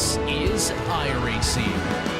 This is iRacing.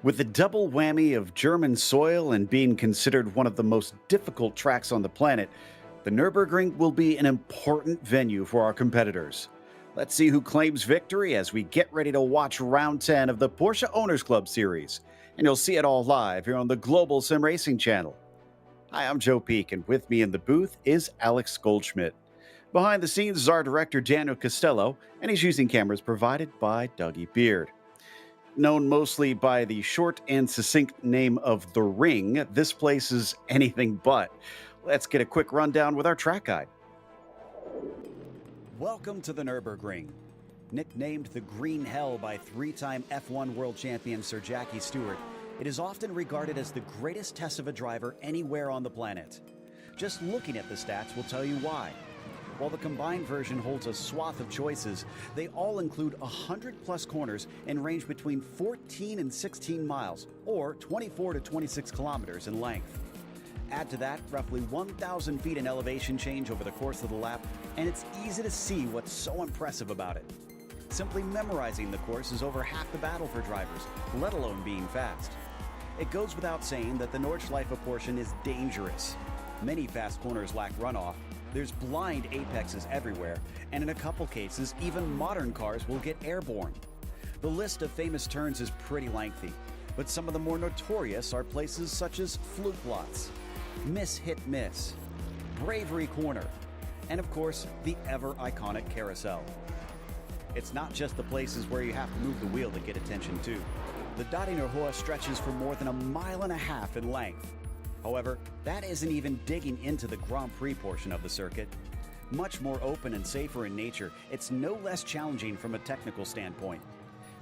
With the double whammy of German soil and being considered one of the most difficult tracks on the planet, the Nürburgring will be an important venue for our competitors. Let's see who claims victory as we get ready to watch round 10 of the Porsche Owners Club Series. And you'll see it all live here on the Global SimRacing Channel. Hi, I'm Joe Peak, and with me in the booth is Alex Goldschmidt. Behind the scenes is our director, Daniel Costello, and he's using cameras provided by Dougie Beard. Known mostly by the short and succinct name of The Ring, this place is anything but. Let's get a quick rundown with our track guide. Welcome to the Nürburgring. Nicknamed the Green Hell by three-time F1 world champion Sir Jackie Stewart, it is often regarded as the greatest test of a driver anywhere on the planet. Just looking at the stats will tell you why. While the combined version holds a swath of choices, they all include 100-plus corners and range between 14 and 16 miles, or 24 to 26 kilometers in length. Add to that roughly 1,000 feet in elevation change over the course of the lap, and it's easy to see what's so impressive about it. Simply memorizing the course is over half the battle for drivers, let alone being fast. It goes without saying that the Nordschleife portion is dangerous. Many fast corners lack runoff. There's blind apexes everywhere, and in a couple cases, even modern cars will get airborne. The list of famous turns is pretty lengthy, but some of the more notorious are places such as Fluke Lots, Miss Hit Miss, Bravery Corner, and of course, the ever-iconic Carousel. It's not just the places where you have to move the wheel to get attention too. The Dodinger Hoa stretches for more than 1.5 miles in length. However, that isn't even digging into the Grand Prix portion of the circuit. Much more open and safer in nature, it's no less challenging from a technical standpoint.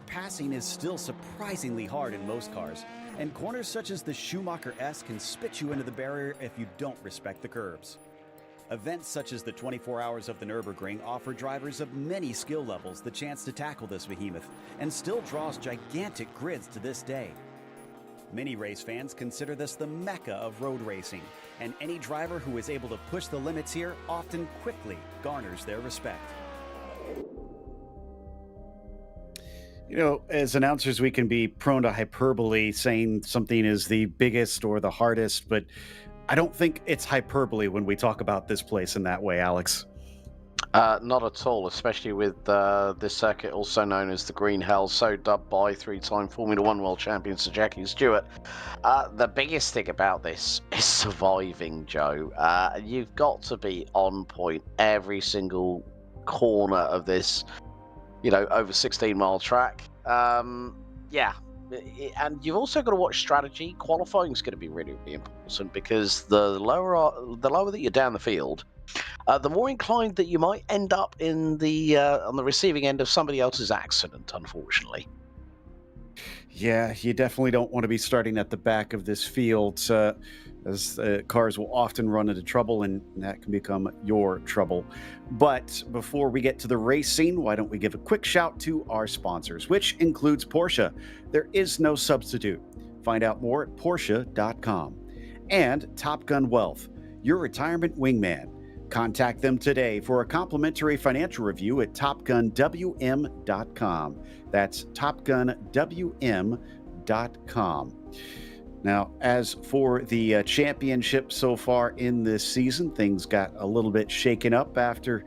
Passing is still surprisingly hard in most cars, and corners such as the Schumacher S can spit you into the barrier if you don't respect the curbs. Events such as the 24 Hours of the Nürburgring offer drivers of many skill levels the chance to tackle this behemoth, and still draws gigantic grids to this day. Many race fans consider this the mecca of road racing, and any driver who is able to push the limits here often quickly garners their respect. You know, as announcers, we can be prone to hyperbole, saying something is the biggest or the hardest, but I don't think it's hyperbole when we talk about this place in that way, Alex. Not at all, especially with this circuit also known as the Green Hell, so dubbed by three-time Formula One world champion Sir Jackie Stewart. The biggest thing about this is surviving, Joe. You've got to be on point every single corner of this, over 16-mile track. Yeah. And you've also got to watch strategy. Qualifying is going to be really, really important because the lower that you're down the field, the more inclined that you might end up in the on the receiving end of somebody else's accident, unfortunately. Yeah, you definitely don't want to be starting at the back of this field, as cars will often run into trouble, and that can become your trouble. But before we get to the racing, why don't we give a quick shout to our sponsors, which includes Porsche. There is no substitute. Find out more at Porsche.com. And Top Gun Wealth, your retirement wingman. Contact them today for a complimentary financial review at TopGunWM.com. That's TopGunWM.com. Now, as for the championship so far in this season, things got a little bit shaken up after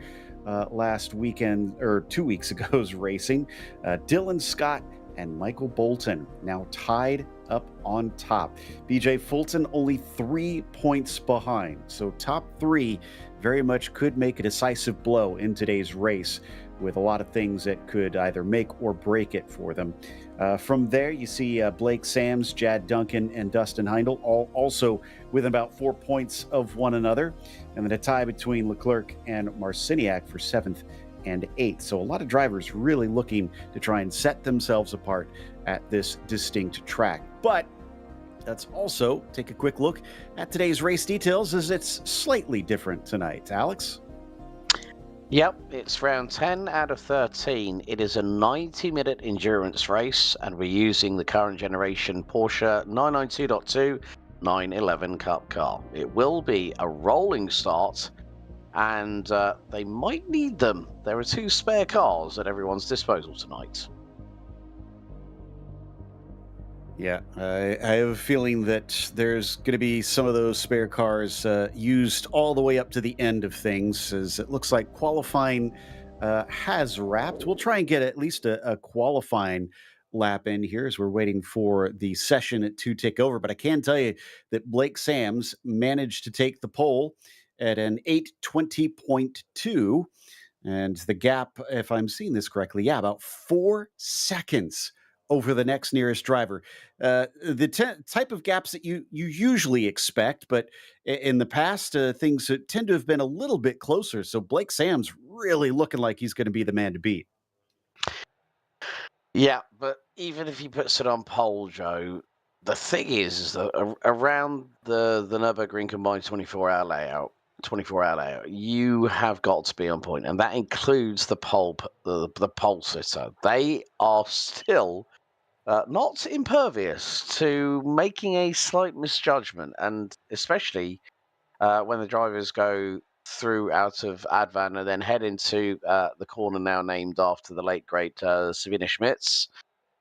last weekend, or 2 weeks ago's racing. Dylan Scott and Michael Bolton now tied up on top. BJ Fulton only 3 points behind. So top three very much could make a decisive blow in today's race, with a lot of things that could either make or break it for them. From there, you see Blake Sams, Jad Duncan, and Dustin Heindel all also within about 4 points of one another. And then a tie between Leclerc and Marciniak for 7th and 8th. So a lot of drivers really looking to try and set themselves apart at this distinct track. But let's also take a quick look at today's race details, as it's slightly different tonight. Alex? Yep, it's round 10 out of 13. It is a 90-minute endurance race, and we're using the current generation Porsche 992.2 911 Cup car. It will be a rolling start, and they might need them. There are 2 spare cars at everyone's disposal tonight. Yeah, I have a feeling that there's going to be some of those spare cars used all the way up to the end of things, as it looks like qualifying has wrapped. We'll try and get at least a qualifying lap in here as we're waiting for the session to take over. But I can tell you that Blake Sams managed to take the pole at an 8:20.2. And the gap, if I'm seeing this correctly, about 4 seconds over the next nearest driver. The type of gaps that you usually expect, but in the past, things tend to have been a little bit closer. So Blake Sams really looking like he's going to be the man to beat. Yeah, but even if he puts it on pole, Joe, the thing is that around the Nürburgring combined 24-hour layout, you have got to be on point, and that includes the pole sitter. They are still not impervious to making a slight misjudgment, and especially when the drivers go through out of Advan and then head into the corner now named after the late great Savina Schmitz,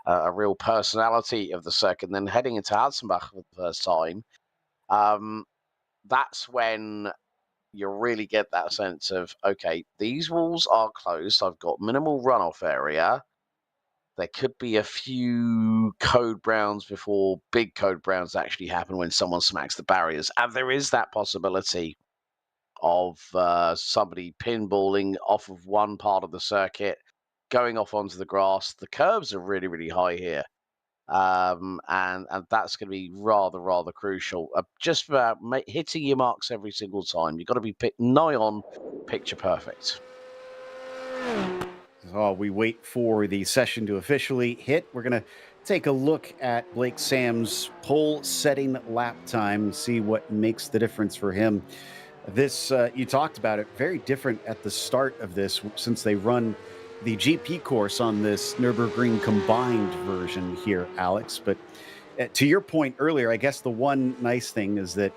a real personality of the circuit, and then heading into Alzenbach for the first time. That's when you really get that sense of, okay, these walls are closed. I've got minimal runoff area. There could be a few code browns before big code browns actually happen when someone smacks the barriers. And there is that possibility of somebody pinballing off of one part of the circuit, going off onto the grass. The curbs are really, really high here. And that's going to be rather crucial. Just about hitting your marks every single time. You've got to be nigh on picture perfect. While we wait for the session to officially hit, we're going to take a look at Blake Sams' pole setting lap time and see what makes the difference for him. This, you talked about it, very different at the start of this, since they run the GP course on this Nürburgring combined version here, Alex. But to your point earlier, I guess the one nice thing is that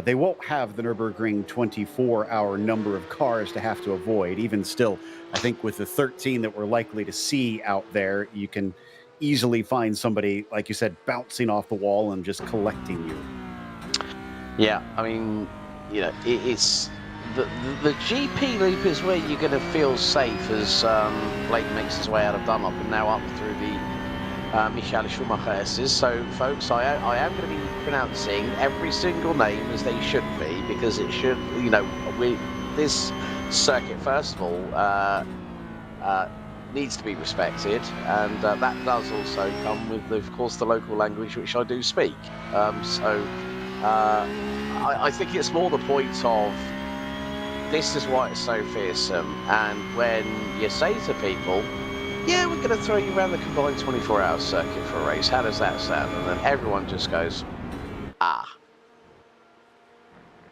they won't have the Nürburgring 24-hour number of cars to have to avoid. Even still, I think with the 13 that we're likely to see out there, you can easily find somebody, like you said, bouncing off the wall and just collecting you. Yeah, I mean, you know, it's the GP loop is where you're going to feel safe as Blake makes his way out of Dunlop and now up through the Michael Schumacher S's. So, folks, I am going to be pronouncing every single name as they should be, because it should, you know, this circuit, first of all, needs to be respected, and that does also come with, of course, the local language which I do speak. I think it's more the point of, this is why it's so fearsome, and when you say to people, yeah, we're going to throw you around the combined 24-hour circuit for a race, how does that sound? And then everyone just goes, ah.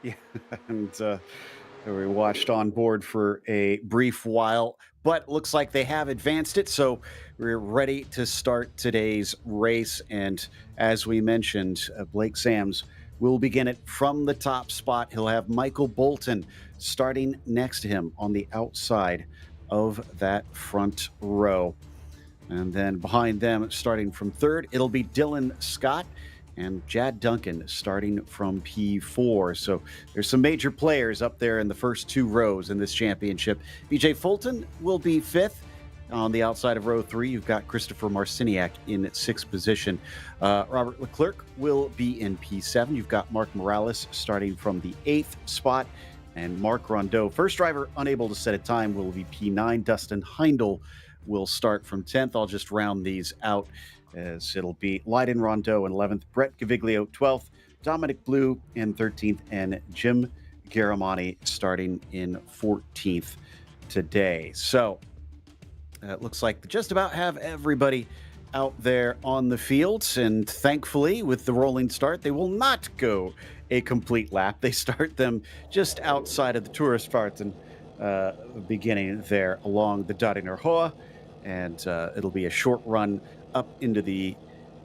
Yeah, and we watched on board for a brief while, but looks like they have advanced it, so we're ready to start today's race. And as we mentioned, Blake Sams will begin it from the top spot. He'll have Michael Bolton starting next to him on the outside of that front row. And then behind them, starting from third, it'll be Dylan Scott and Jad Duncan starting from P4. So there's some major players up there in the first 2 rows in this championship. BJ Fulton will be 5th. on the outside of row 3, you've got Christopher Marciniak in 6th position. Robert Leclerc will be in P7. You've got Mark Morales starting from the 8th spot. And Marc Rondeau, first driver unable to set a time, will be P9. Dustin Heindel will start from 10th. I'll just round these out as it'll be Leiden Rondeau in 11th, Brett Gaviglio 12th, Dominic Blue in 13th, and Jim Garamani starting in 14th today. So it looks like they just about have everybody out there on the fields, and thankfully with the rolling start they will not go a complete lap. They start them just outside of the tourist part and beginning there along the Daringer Hoa, and it'll be a short run up into the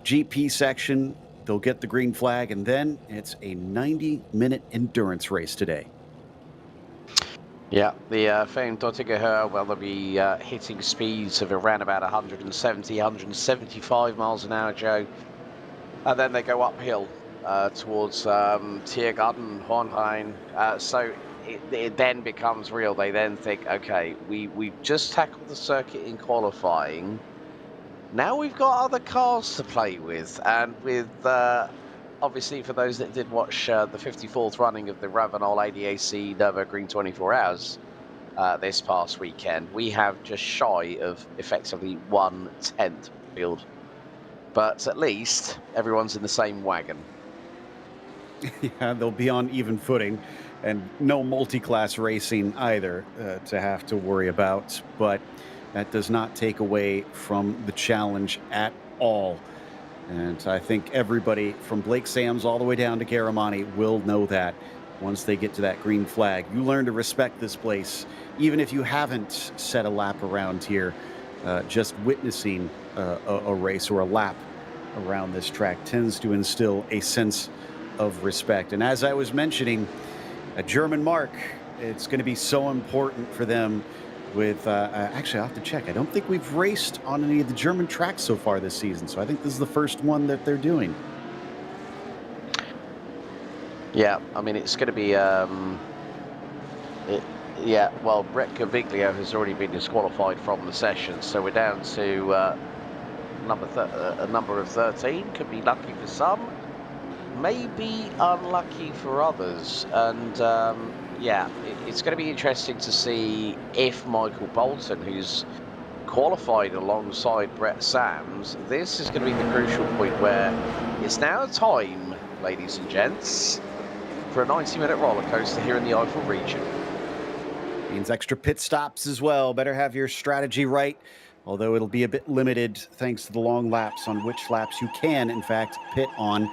GP section. They'll get the green flag, and then it's a 90-minute endurance race today. Yeah, the famed Daringer Hoa, well, they'll be hitting speeds of around about 170, 175 miles an hour, Joe. And then they go uphill towards Tiergarten, Hohenrhein. So it then becomes real. They then think, okay, we've just tackled the circuit in qualifying. Now we've got other cars to play with. And with, obviously, for those that did watch the 54th running of the Ravenol ADAC Nürburgring 24 Hours this past weekend, we have just shy of effectively 1/10 field. But at least everyone's in the same wagon. Yeah, they'll be on even footing, and no multi-class racing either to have to worry about. But that does not take away from the challenge at all. And I think everybody from Blake Sams all the way down to Garamani will know that once they get to that green flag. You learn to respect this place, even if you haven't set a lap around here. Just witnessing a race or a lap around this track tends to instill a sense of respect. And as I was mentioning, a German mark, it's going to be so important for them with, actually, I'll have to check. I don't think we've raced on any of the German tracks so far this season, so I think this is the first one that they're doing. Yeah, I mean, it's going to be, yeah, well, Brett Gaviglio has already been disqualified from the session, so we're down to a number of 13. Could be lucky for some, maybe unlucky for others. And yeah, it's going to be interesting to see if Michael Bolton, who's qualified alongside Brett Sams, this is going to be the crucial point where it's now time, ladies and gents, for a 90-minute roller coaster here in the Eifel region. Means extra pit stops as well. Better have your strategy right, although it'll be a bit limited thanks to the long laps on which laps you can, in fact, pit on.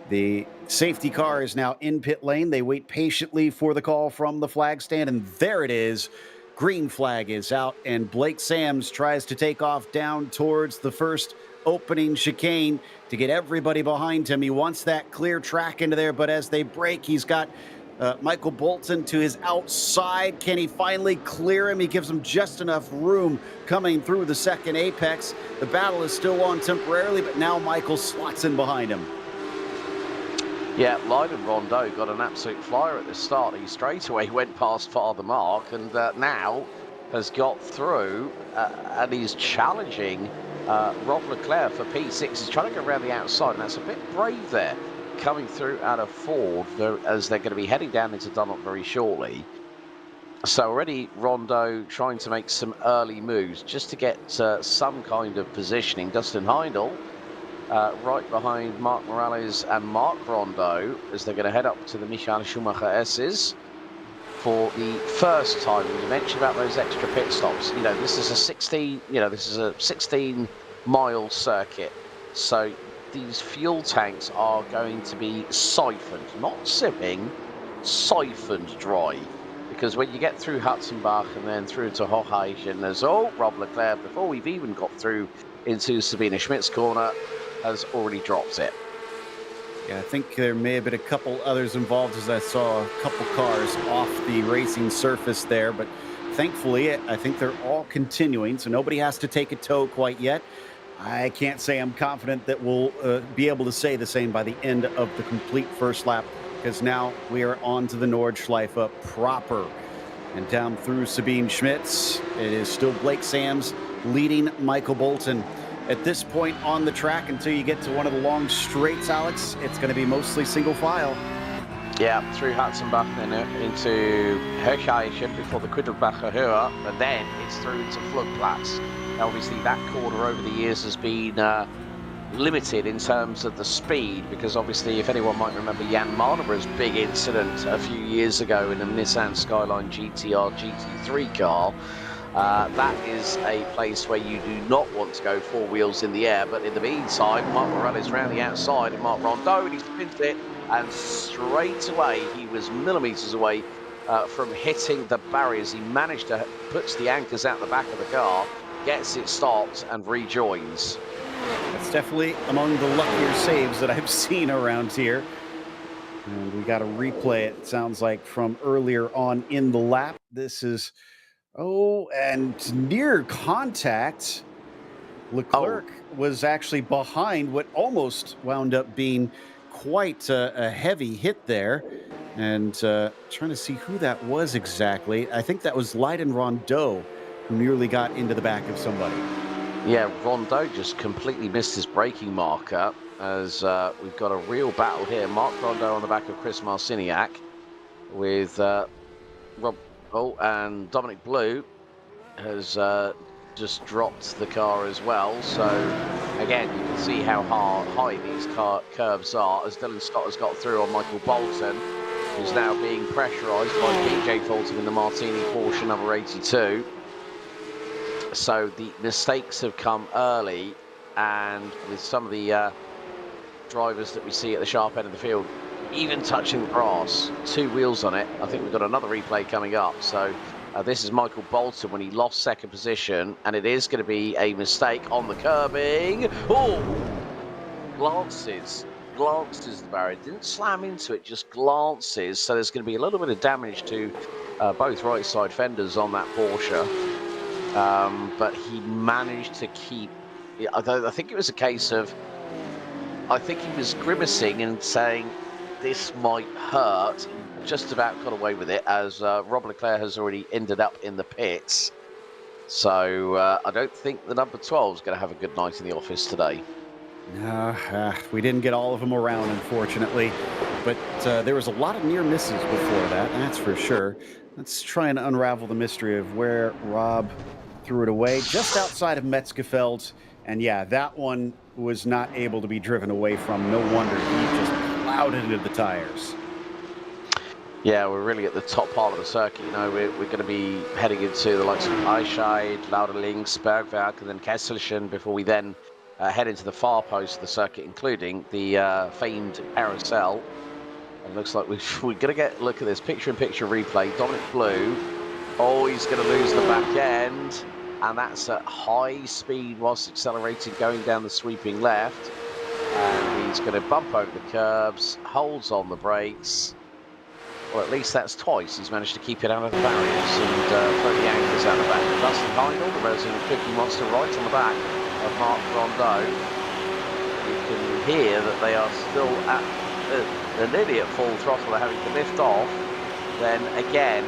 The safety car is now in pit lane. They wait patiently for the call from the flag stand, and there it is. Green flag is out, and Blake Sams tries to take off down towards the first opening chicane to get everybody behind him. He wants that clear track into there, but as they break, he's got Michael Bolton to his outside. Can he finally clear him? He gives him just enough room coming through the second apex. The battle is still on temporarily, but now Michael slots in behind him. Yeah, Leiden Rondeau got an absolute flyer at the start. He straight away went past Father Mark, and now has got through and he's challenging Rob Leclerc for P6. He's trying to go around the outside, and that's a bit brave there, coming through out of Ford as they're going to be heading down into Dunlop very shortly. So already Rondeau trying to make some early moves just to get some kind of positioning. Dustin Heindel right behind Mark Morales and Marc Rondeau as they're going to head up to the Michael Schumacher S's for the first time. You mentioned about those extra pit stops. You know, this is a 16-mile circuit, so these fuel tanks are going to be siphoned, not sipping, siphoned dry. Because when you get through Hutzenbach and then through to Hochhausen, there's Rob Leclerc, before we've even got through into Sabine Schmidt's corner, has already dropped it. Yeah, I think there may have been a couple others involved, as I saw a couple cars off the racing surface there, but thankfully I think they're all continuing, so nobody has to take a tow quite yet. I can't say I'm confident that we'll be able to say the same by the end of the complete first lap, because now we are on to the Nordschleife proper. And down through Sabine Schmidt's, it is still Blake Sams leading Michael Bolton. At this point on the track, until you get to one of the long straights, Alex, it's going to be mostly single file. Yeah, through Hatzenbach and into Herkheim before the Quiddelbacher Höhe, and then it's through to Flugplatz. Now, obviously, that corner over the years has been limited in terms of the speed, because obviously, if anyone might remember Jan Mardenborough's big incident a few years ago in a Nissan Skyline GTR GT3 car, that is a place where you do not want to go four wheels in the air. But in the meantime, Marc Morales round the outside, and Marc Rondeau, and he spins it, and straight away he was millimetres away from hitting the barriers. He managed to put the anchors out the back of the car, gets it stopped, and rejoins. That's definitely among the luckier saves that I've seen around here. And we got a replay, it sounds like, from earlier on in the lap. This is, and near contact. Leclerc was actually behind what almost wound up being quite a heavy hit there. And trying to see who that was exactly. I think that was Leiden Rondeau, who nearly got into the back of somebody. Yeah, Rondeau just completely missed his braking marker, as we've got a real battle here. Marc Rondeau on the back of Chris Marciniak, with Rob and Dominic Blue has just dropped the car as well. So again, you can see how high these curves are, as Dylan Scott has got through on Michael Bolton, who's now being pressurised by PJ Fulton in the Martini Porsche number 82. So the mistakes have come early, and with some of the drivers that we see at the sharp end of the field, even touching the grass, two wheels on it. I think we've got another replay coming up. So this is Michael Bolton when he lost second position, and it is going to be a mistake on the curbing. Oh, glances the barrier, didn't slam into it, just glances. So there's going to be a little bit of damage to both right side fenders on that Porsche. But he managed to keep, I think it was a case of, I think he was grimacing and saying, this might hurt. Just about got away with it, as Rob Leclerc has already ended up in the pits. So I don't think the number 12 is going to have a good night in the office today. No, we didn't get all of them around, unfortunately. But there was a lot of near misses before that, that's for sure. Let's try and unravel the mystery of where Rob threw it away, just outside of Metzgefeld. And yeah, that one was not able to be driven away from. No wonder he just plowed it into the tires. Yeah, we're really at the top part of the circuit. You know, we're going to be heading into the likes of Eichscheid, Lauderlinks, Bergwerk, and then Kesselchen before we then head into the far post of the circuit, including the famed carousel. And looks like we're going to get a look at this picture-in-picture replay. Dominic Blue, he's going to lose the back end, and that's at high speed whilst accelerating, going down the sweeping left. And he's going to bump over the curbs, holds on the brakes. Well, at least that's twice he's managed to keep it out of the barriers and throw the anchors out the back. Dustin Heindl, the resident cookie monster, right on the back of Marc Rondeau. You can hear that they are still at they're nearly at full throttle. They're having to lift off. Then again,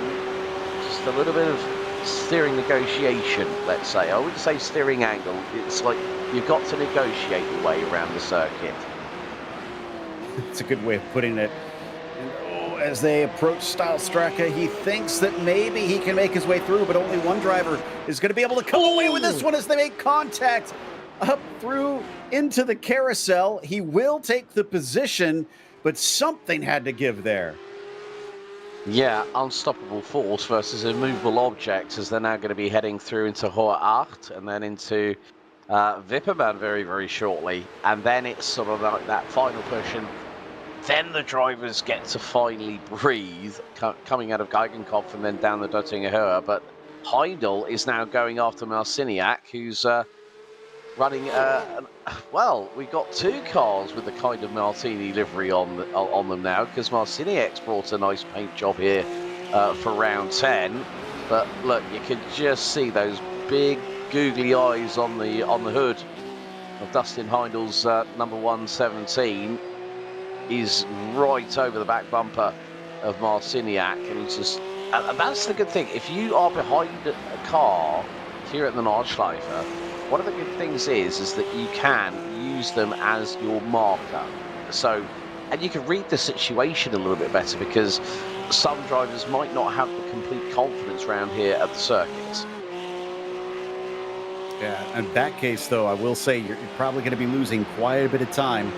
just a little bit of steering negotiation, let's say. I wouldn't say steering angle. It's like you've got to negotiate your way around the circuit. It's a good way of putting it. And, as they approach Stahlstrecke, he thinks that maybe he can make his way through, but only one driver is going to be able to come away with this one as they make contact up through into the carousel. He will take the position, but something had to give there. Yeah, unstoppable force versus immovable objects, as they're now going to be heading through into Hohe Acht and then into Wippermann very, very shortly. And then it's sort of like that final push, and then the drivers get to finally breathe, coming out of Geigenkopf and then down the Döttinger Höhe. But Heindl is now going after Marciniak, who's running, well, we've got two cars with the kind of Martini livery on them now, because Marciniak's brought a nice paint job here for round 10. But look, you can just see those big googly eyes on the hood of Dustin Heindl's number 117. Is right over the back bumper of Marciniak, and he's just, and that's the good thing. If you are behind a car here at the Nordschleife, one of the good things is that you can use them as your marker. So, and you can read the situation a little bit better because some drivers might not have the complete confidence around here at the circuit. Yeah, in that case, though, I will say you're probably going to be losing quite a bit of time,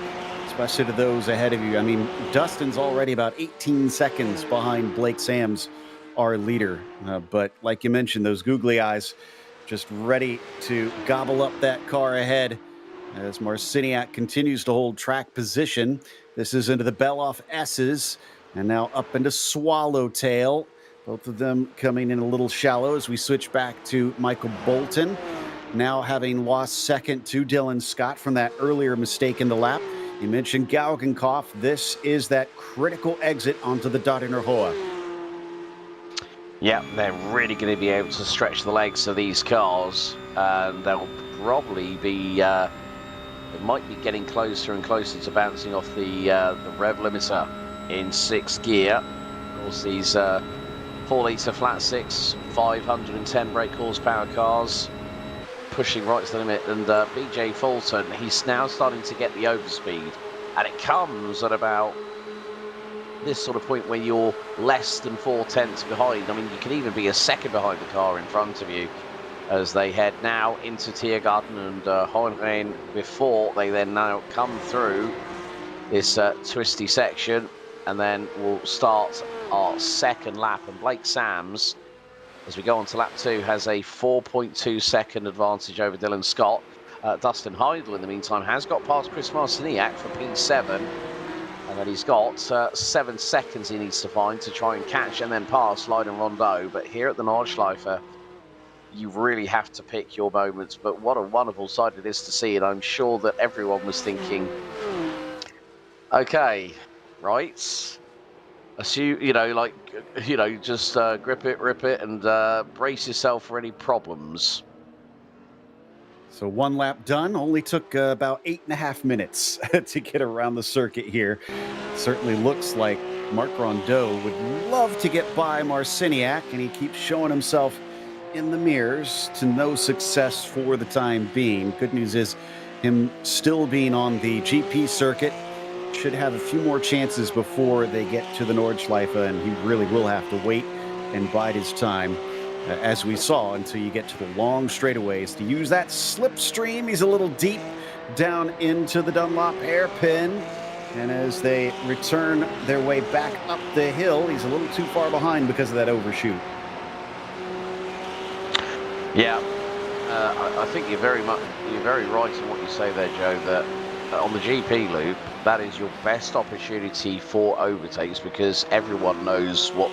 especially to those ahead of you. I mean, Dustin's already about 18 seconds behind Blake Sams, our leader. But like you mentioned, those googly eyes just ready to gobble up that car ahead as Marciniak continues to hold track position. This is into the Beloff S's and now up into Swallowtail. Both of them coming in a little shallow as we switch back to Michael Bolton. Now having lost second to Dylan Scott from that earlier mistake in the lap. You mentioned Gaugenkopf. This is that critical exit onto the Dardaner Hoa. Yeah, they're really going to be able to stretch the legs of these cars, and they'll probably be, they might be getting closer and closer to bouncing off the rev limiter in 6th gear. Of course, these 4-litre flat 6, 510 brake horsepower cars pushing right to the limit, and BJ Fulton, he's now starting to get the overspeed, and it comes at about this sort of point where you're less than 4/10 behind. I mean, you can even be a second behind the car in front of you as they head now into Tiergarten and Hohenrhein before they then now come through this twisty section, and then we'll start our second lap. And Blake Sams, as we go on to lap 2, has a 4.2 second advantage over Dylan Scott. Dustin Heidel, in the meantime, has got past Chris Marciniak for P7. And then he's got 7 seconds he needs to find to try and catch and then pass Leiden Rondeau. But here at the Nordschleife, you really have to pick your moments. But what a wonderful sight it is to see. And I'm sure that everyone was thinking, okay, right, assume, just grip it, rip it, and brace yourself for any problems. So 1 lap done, only took about 8.5 minutes to get around the circuit here. Certainly looks like Marc Rondeau would love to get by Marciniak, and he keeps showing himself in the mirrors to no success for the time being. Good news is him still being on the GP circuit should have a few more chances before they get to the Nordschleife, and he really will have to wait and bide his time. As we saw, until you get to the long straightaways. To use that slipstream, he's a little deep down into the Dunlop hairpin. And as they return their way back up the hill, he's a little too far behind because of that overshoot. Yeah, I think you're very right in what you say there, Joe, that on the GP loop, that is your best opportunity for overtakes because everyone knows what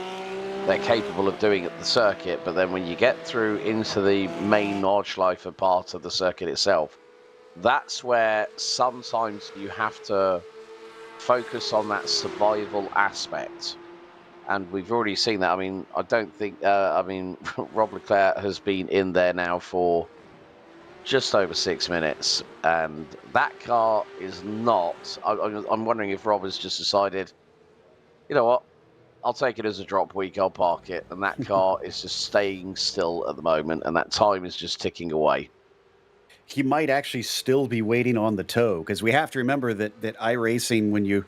they're capable of doing at the circuit. But then when you get through into the main Nordschleife part of the circuit itself, that's where sometimes you have to focus on that survival aspect. And we've already seen that. I mean, I don't think, Rob Leclerc has been in there now for just over 6 minutes. And that car is not, I'm wondering if Rob has just decided, you know what, I'll take it as a drop week, I'll park it. And that car is just staying still at the moment, and that time is just ticking away. He might actually still be waiting on the tow, because we have to remember that iRacing, when you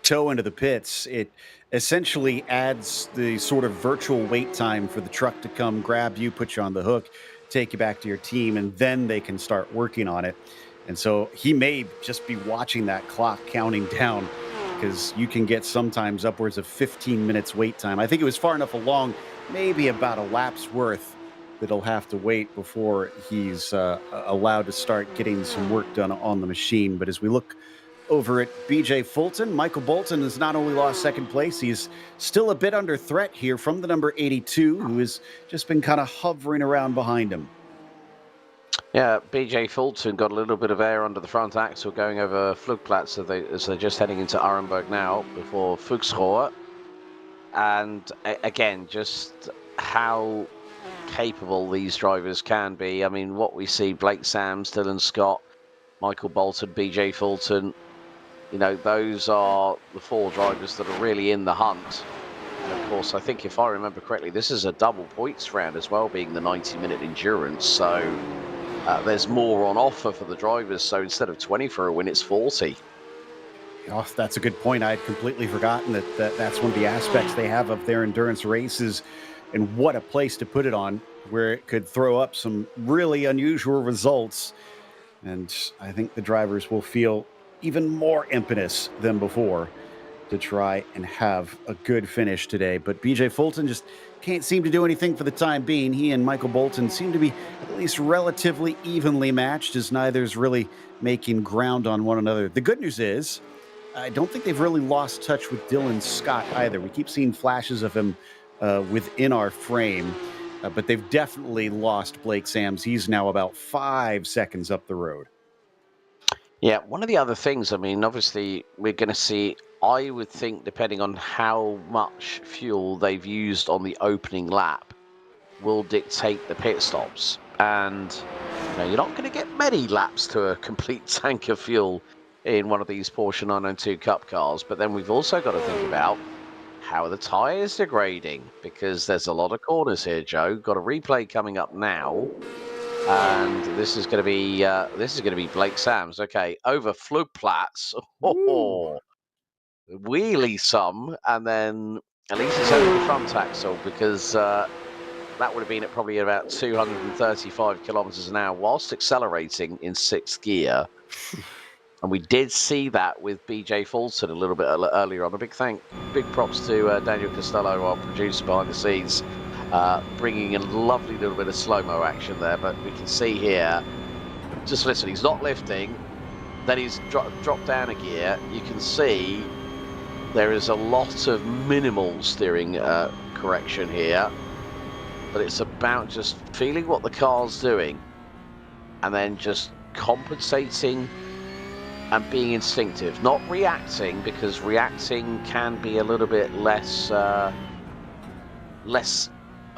tow into the pits, it essentially adds the sort of virtual wait time for the truck to come grab you, put you on the hook, take you back to your team, and then they can start working on it. And so he may just be watching that clock counting down, because you can get sometimes upwards of 15 minutes wait time. I think it was far enough along, maybe about a lap's worth, that he'll have to wait before he's allowed to start getting some work done on the machine. But as we look over at BJ Fulton, Michael Bolton has not only lost second place, he's still a bit under threat here from the number 82, who has just been kind of hovering around behind him. Yeah, BJ Fulton got a little bit of air under the front axle going over Flugplatz as they're just heading into Arenberg now before Fuchsrohr. And again, just how capable these drivers can be. I mean, what we see, Blake Sams, Dylan Scott, Michael Bolton, BJ Fulton, you know, those are the 4 drivers that are really in the hunt And of course, I think if I remember correctly, this is a double points round as well, being the 90-minute endurance. So there's more on offer for the drivers. So instead of 20 for a win, it's 40. Oh, that's a good point. I had completely forgotten that's one of the aspects they have of their endurance races, and what a place to put it on, where it could throw up some really unusual results. And I think the drivers will feel even more impetus than before to try and have a good finish today. But BJ Fulton just can't seem to do anything for the time being. He and Michael Bolton seem to be at least relatively evenly matched, as neither's really making ground on one another. The good news is, I don't think they've really lost touch with Dylan Scott either. We keep seeing flashes of him within our frame, but they've definitely lost Blake Sams. He's now about 5 seconds up the road. Yeah, one of the other things, I mean, obviously, we're going to see, I would think, depending on how much fuel they've used on the opening lap, will dictate the pit stops. And you know, you're not going to get many laps to a complete tank of fuel in one of these Porsche 992 Cup cars. But then we've also got to think about how the tyres degrading, because there's a lot of corners here, Joe. Got a replay coming up now. And this is going to be Blake Sams. Okay, over Flugplatz. Oh, wheelie some, and then at least it's over the front axle, because that would have been at probably about 235 kilometers an hour whilst accelerating in 6th gear. And we did see that with BJ Fulton a little bit earlier on. A big props to Daniel Costello, our producer behind the scenes, bringing a lovely little bit of slow-mo action there. But we can see here, just listen, he's not lifting, then he's dropped down a gear. You can see there is a lot of minimal steering correction here, but it's about just feeling what the car's doing and then just compensating and being instinctive, not reacting, because reacting can be a little bit less of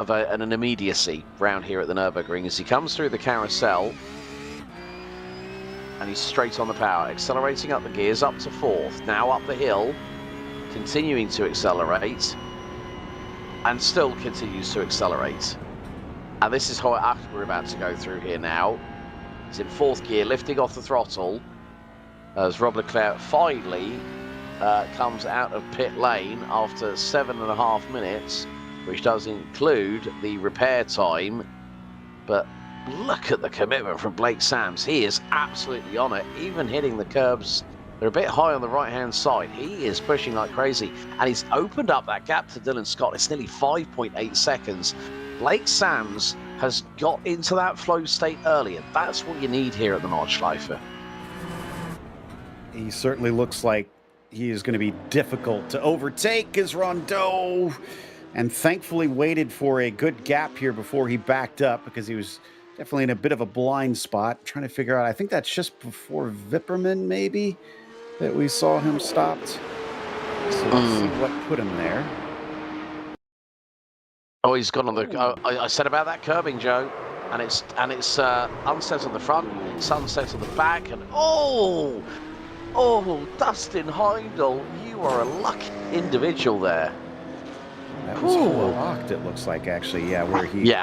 an immediacy round here at the Nürburgring. As he comes through the carousel and he's straight on the power, accelerating up the gears up to 4th, now up the hill, continuing to accelerate, and still continues to accelerate. And this is how we're about to go through here now. He's in 4th gear, lifting off the throttle, as Rob Leclerc finally comes out of pit lane after 7.5 minutes, which does include the repair time. But look at the commitment from Blake Sams. He is absolutely on it, even hitting the curbs. They're a bit high on the right-hand side. He is pushing like crazy, and he's opened up that gap to Dylan Scott. It's nearly 5.8 seconds. Blake Sams has got into that flow state early, and that's what you need here at the Nordschleife. He certainly looks like he is going to be difficult to overtake as Rondeau, and thankfully waited for a good gap here before he backed up, because he was definitely in a bit of a blind spot, trying to figure out, I think that's just before Vipperman maybe, that we saw him stopped. So let's see what put him there. Oh, he's gone on the. I said about that curbing, Joe, and it's unset on the front, it's unset on the back, and oh, Dustin Heindel, you are a lucky individual there. That was locked, it looks like, actually, yeah, where he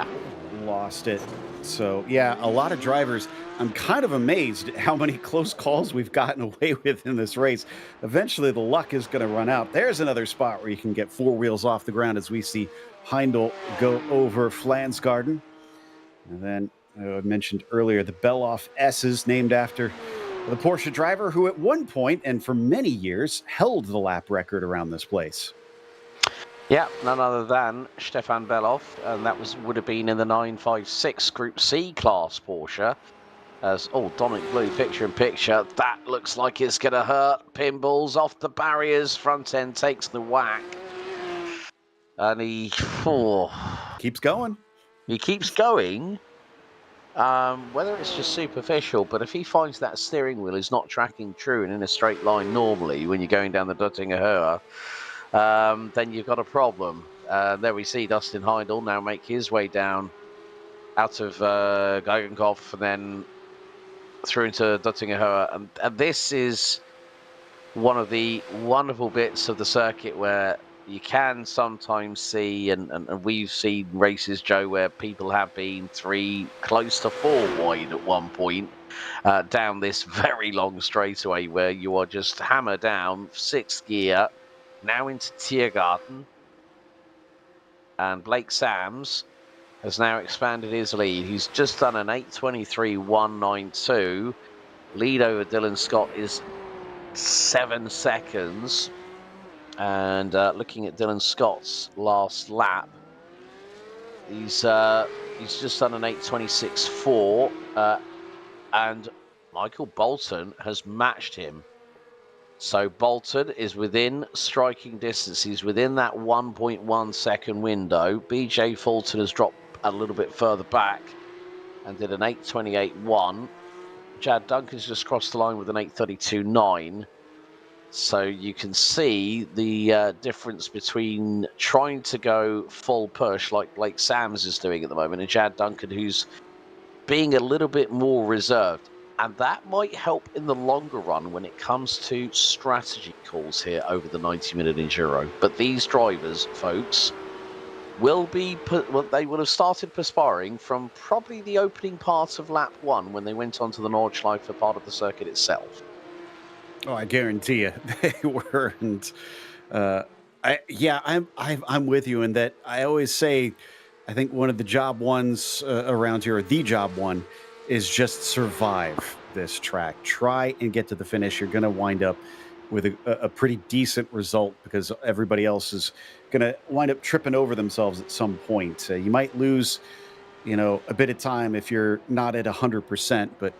lost it. So, yeah, a lot of drivers. I'm kind of amazed at how many close calls we've gotten away with in this race. Eventually, the luck is going to run out. There's another spot where you can get 4 wheels off the ground, as we see Heindel go over Flansgarden. And then, I mentioned earlier, the Beloff S's, named after the Porsche driver who at one point, and for many years, held the lap record around this place. Yeah, none other than Stefan Beloff, and that would have been in the 956 Group C class Porsche. As Donic Blue picture in picture, that looks like it's going to hurt. Pinballs off the barriers, front end takes the whack, and he keeps going. He keeps going. Whether it's just superficial, but if he finds that steering wheel is not tracking true and in a straight line normally when you're going down the Duttinger Höhe, then you've got a problem. There we see Dustin Heindel now make his way down out of Geigenkopf and then through into Duttinger Höhe. And this is one of the wonderful bits of the circuit where you can sometimes see, and we've seen races, Joe, where people have been 3, close to 4 wide at one point down this very long straightaway where you are just hammer down, 6th gear, now into Tiergarten. And Blake Sams has now expanded his lead. He's just done an 8:23.192. Lead over Dylan Scott is 7 seconds. And looking at Dylan Scott's last lap, he's just done an 8:26.4, and Michael Bolton has matched him. So Bolton is within striking distance. He's within that 1.1 second window. BJ Fulton has dropped a little bit further back and did an 8:28.1. Chad Duncan's just crossed the line with an 8:32.9. So you can see the difference between trying to go full push like Blake Sams is doing at the moment and Chad Duncan, who's being a little bit more reserved. And that might help in the longer run when it comes to strategy calls here over the 90-minute Enduro. But these drivers, folks, will be they will have started perspiring from probably the opening part of lap 1 when they went onto the Nordschleife for part of the circuit itself. Oh, I guarantee you they weren't. I'm with you in that. I always say, I think one of the job ones around here, or the job one, is just survive this track. Try and get to the finish. You're going to wind up with a pretty decent result because everybody else is going to wind up tripping over themselves at some point. You might lose, a bit of time if you're not at 100%, but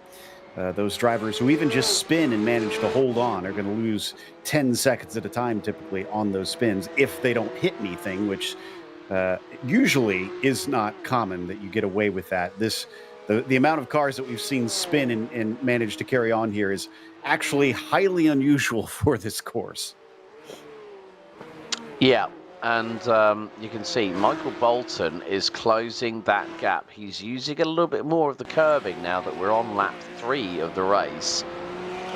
those drivers who even just spin and manage to hold on are going to lose 10 seconds at a time typically on those spins if they don't hit anything, which usually is not common that you get away with that. The amount of cars that we've seen spin and manage to carry on here is actually highly unusual for this course. Yeah, and you can see Michael Bolton is closing that gap. He's using a little bit more of the curbing now that we're on lap 3 of the race.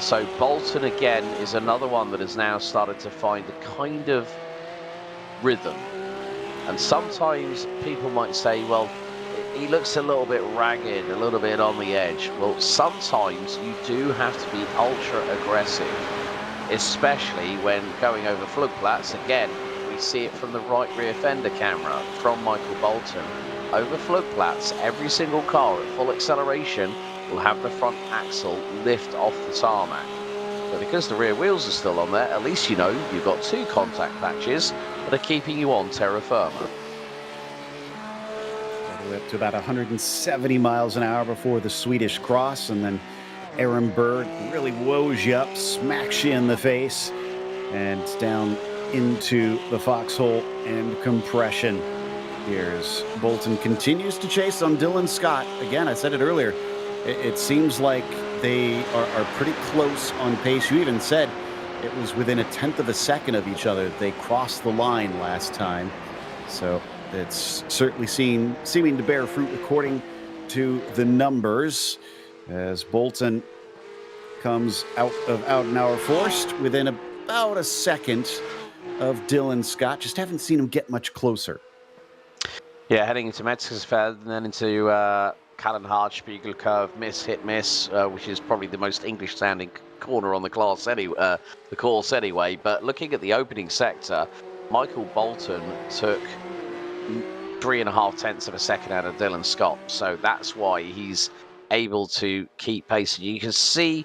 So Bolton again is another one that has now started to find a kind of rhythm. And sometimes people might say, well, he looks a little bit ragged, a little bit on the edge. Well, sometimes you do have to be ultra aggressive, especially when going over Flugplatz. Again, we see it from the right rear fender camera from Michael Bolton. Over Flugplatz, every single car at full acceleration will have the front axle lift off the tarmac. But because the rear wheels are still on there, at least you know you've got 2 contact patches that are keeping you on terra firma. Up to about 170 miles an hour before the Swedish cross, and then Aaron Berg really woes you up, smacks you in the face, and down into the foxhole and compression. Here's Bolton continues to chase on Dylan Scott. Again, I said it earlier, it seems like they are pretty close on pace. You even said it was within 1/10 of a second of each other. They crossed the line last time. So it's certainly seeming to bear fruit according to the numbers, as Bolton comes out of Outenauer Forst within about a second of Dylan Scott. Just haven't seen him get much closer. Yeah, heading into Metzgersfeld and then into Kallenhardt-Spiegel curve, miss, hit, miss, which is probably the most English-sounding corner on the course anyway. But looking at the opening sector, Michael Bolton took 3.5 tenths of a second out of Dylan Scott, so that's why he's able to keep pace. And you can see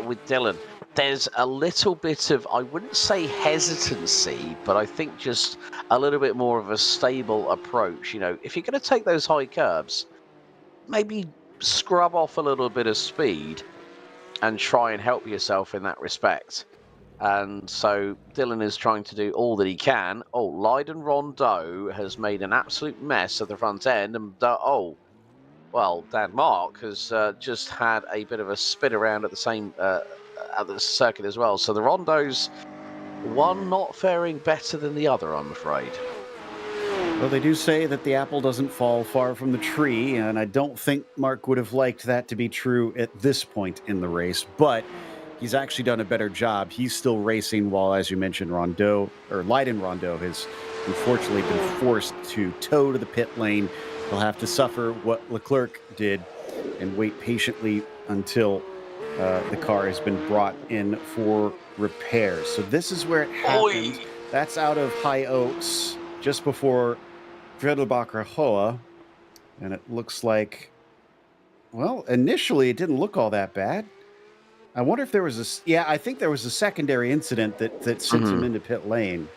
with Dylan, there's a little bit of, I wouldn't say hesitancy, but I think just a little bit more of a stable approach. If you're going to take those high curbs, maybe scrub off a little bit of speed and try and help yourself in that respect. And so Dylan is trying to do all that he can. Oh, Leiden Rondeau has made an absolute mess of the front end. And Dan Mark has just had a bit of a spin around at the same at the circuit as well. So the Rondeaus, one not faring better than the other, I'm afraid. Well, they do say that the apple doesn't fall far from the tree, and I don't think Mark would have liked that to be true at this point in the race, but he's actually done a better job. He's still racing while, as you mentioned, Leiden Rondeau has unfortunately been forced to tow to the pit lane. He'll have to suffer what Leclerc did and wait patiently until the car has been brought in for repairs. So this is where it happens. Oi! That's out of High Oaks, just before Vedelbacher Hoa. And it looks like, well, initially it didn't look all that bad. I wonder if there was I think there was a secondary incident that sent him into pit lane.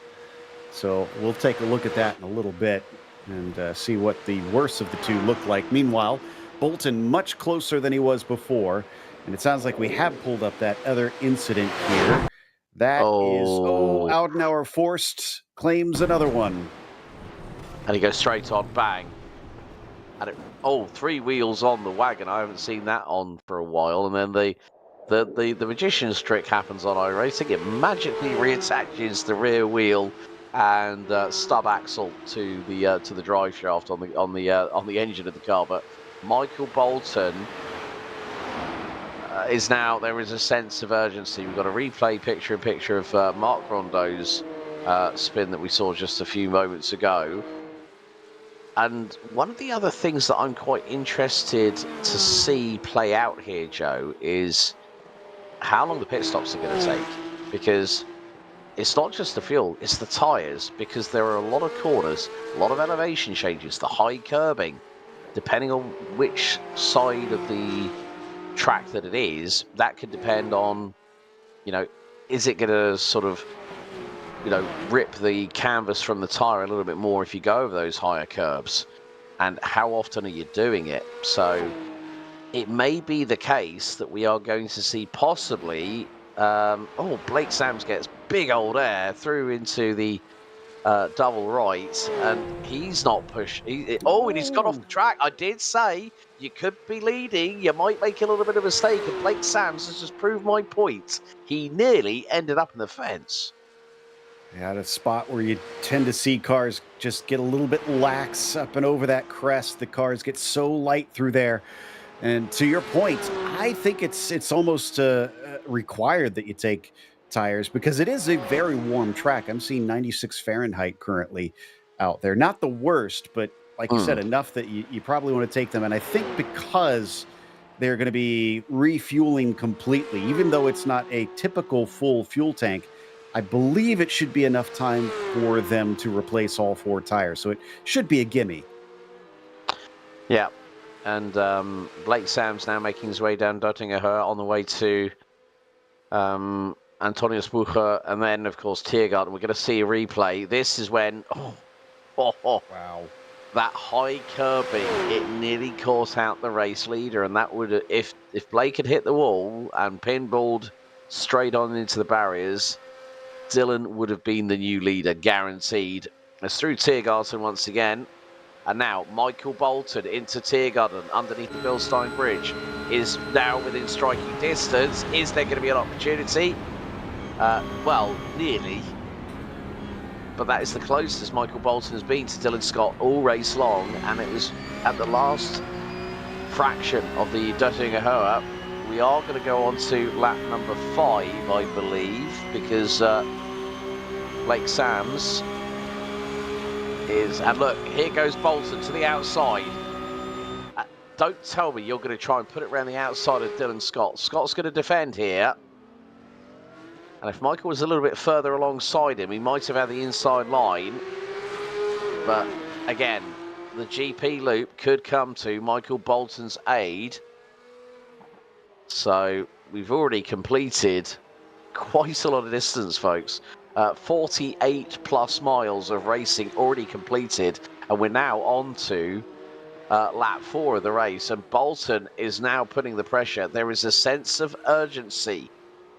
So we'll take a look at that in a little bit and see what the worst of the two look like. Meanwhile, Bolton much closer than he was before. And it sounds like we have pulled up that other incident here. That is, Oudenauer forced, claims another one. And he goes straight on, bang. And three wheels on the wagon. I haven't seen that on for a while. And then the magician's trick happens on iRacing. It magically reattaches the rear wheel and stub axle to the drive shaft on the engine of the car. But Michael Bolton is now, there is a sense of urgency. We've got a replay picture of Marc Rondeau's spin that we saw just a few moments ago. And one of the other things that I'm quite interested to see play out here, Joe, is how long the pit stops are going to take. Because it's not just the fuel, it's the tyres. Because there are a lot of corners, a lot of elevation changes, the high curbing. Depending on which side of the track that it is, that could depend on, is it going to sort of, rip the canvas from the tyre a little bit more if you go over those higher curbs, and how often are you doing it? So it may be the case that we are going to see possibly, Blake Sams gets big old air through into the double right, and he's not pushed. And he's got off the track. I did say you could be leading, you might make a little bit of a mistake, and Blake Sams has just proved my point. He nearly ended up in the fence. Yeah, at a spot where you tend to see cars just get a little bit lax up and over that crest. The cars get so light through there. And to your point, I think it's almost required that you take tires because it is a very warm track. I'm seeing 96 Fahrenheit currently out there. Not the worst, but like you said, enough that you probably want to take them. And I think because they're going to be refueling completely, even though it's not a typical full fuel tank, I believe it should be enough time for them to replace all four tires. So it should be a gimme. Yeah. And Blake Sams now making his way down Döttinger Höhe on the way to Antonius Bucher. And then, of course, Tiergarten. We're going to see a replay. This is when, wow, that high curbing, it nearly caught out the race leader. And that would, if Blake had hit the wall and pinballed straight on into the barriers, Dylan would have been the new leader, guaranteed. It's through Tiergarten once again. And now Michael Bolton into Tiergarten underneath the Bilstein Bridge is now within striking distance. Is there going to be an opportunity? Well, nearly. But that is the closest Michael Bolton has been to Dylan Scott all race long. And it was at the last fraction of the Döttinger Höhe. We are going to go on to lap number 5, I believe, because Blake Sams is, and look, here goes Bolton to the outside. Don't tell me you're going to try and put it around the outside of Dylan Scott. Scott's going to defend here. And if Michael was a little bit further alongside him, he might have had the inside line. But again, the GP loop could come to Michael Bolton's aid. So we've already completed quite a lot of distance, folks. 48 plus miles of racing already completed, and we're now on to lap 4 of the race, and Bolton is now putting the pressure. There is a sense of urgency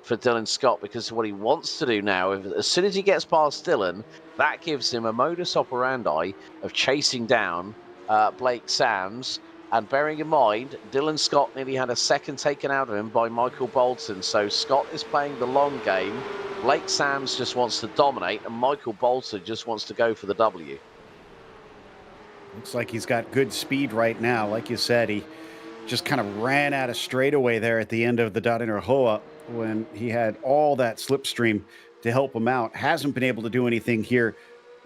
for Dylan Scott because what he wants to do now, as soon as he gets past Dylan, that gives him a modus operandi of chasing down Blake Sams. And bearing in mind, Dylan Scott nearly had a second taken out of him by Michael Bolton. So Scott is playing the long game. Blake Sams just wants to dominate, and Michael Bolton just wants to go for the W. Looks like he's got good speed right now. Like you said, he just kind of ran out of straightaway there at the end of the Dariner Hoa when he had all that slipstream to help him out. Hasn't been able to do anything here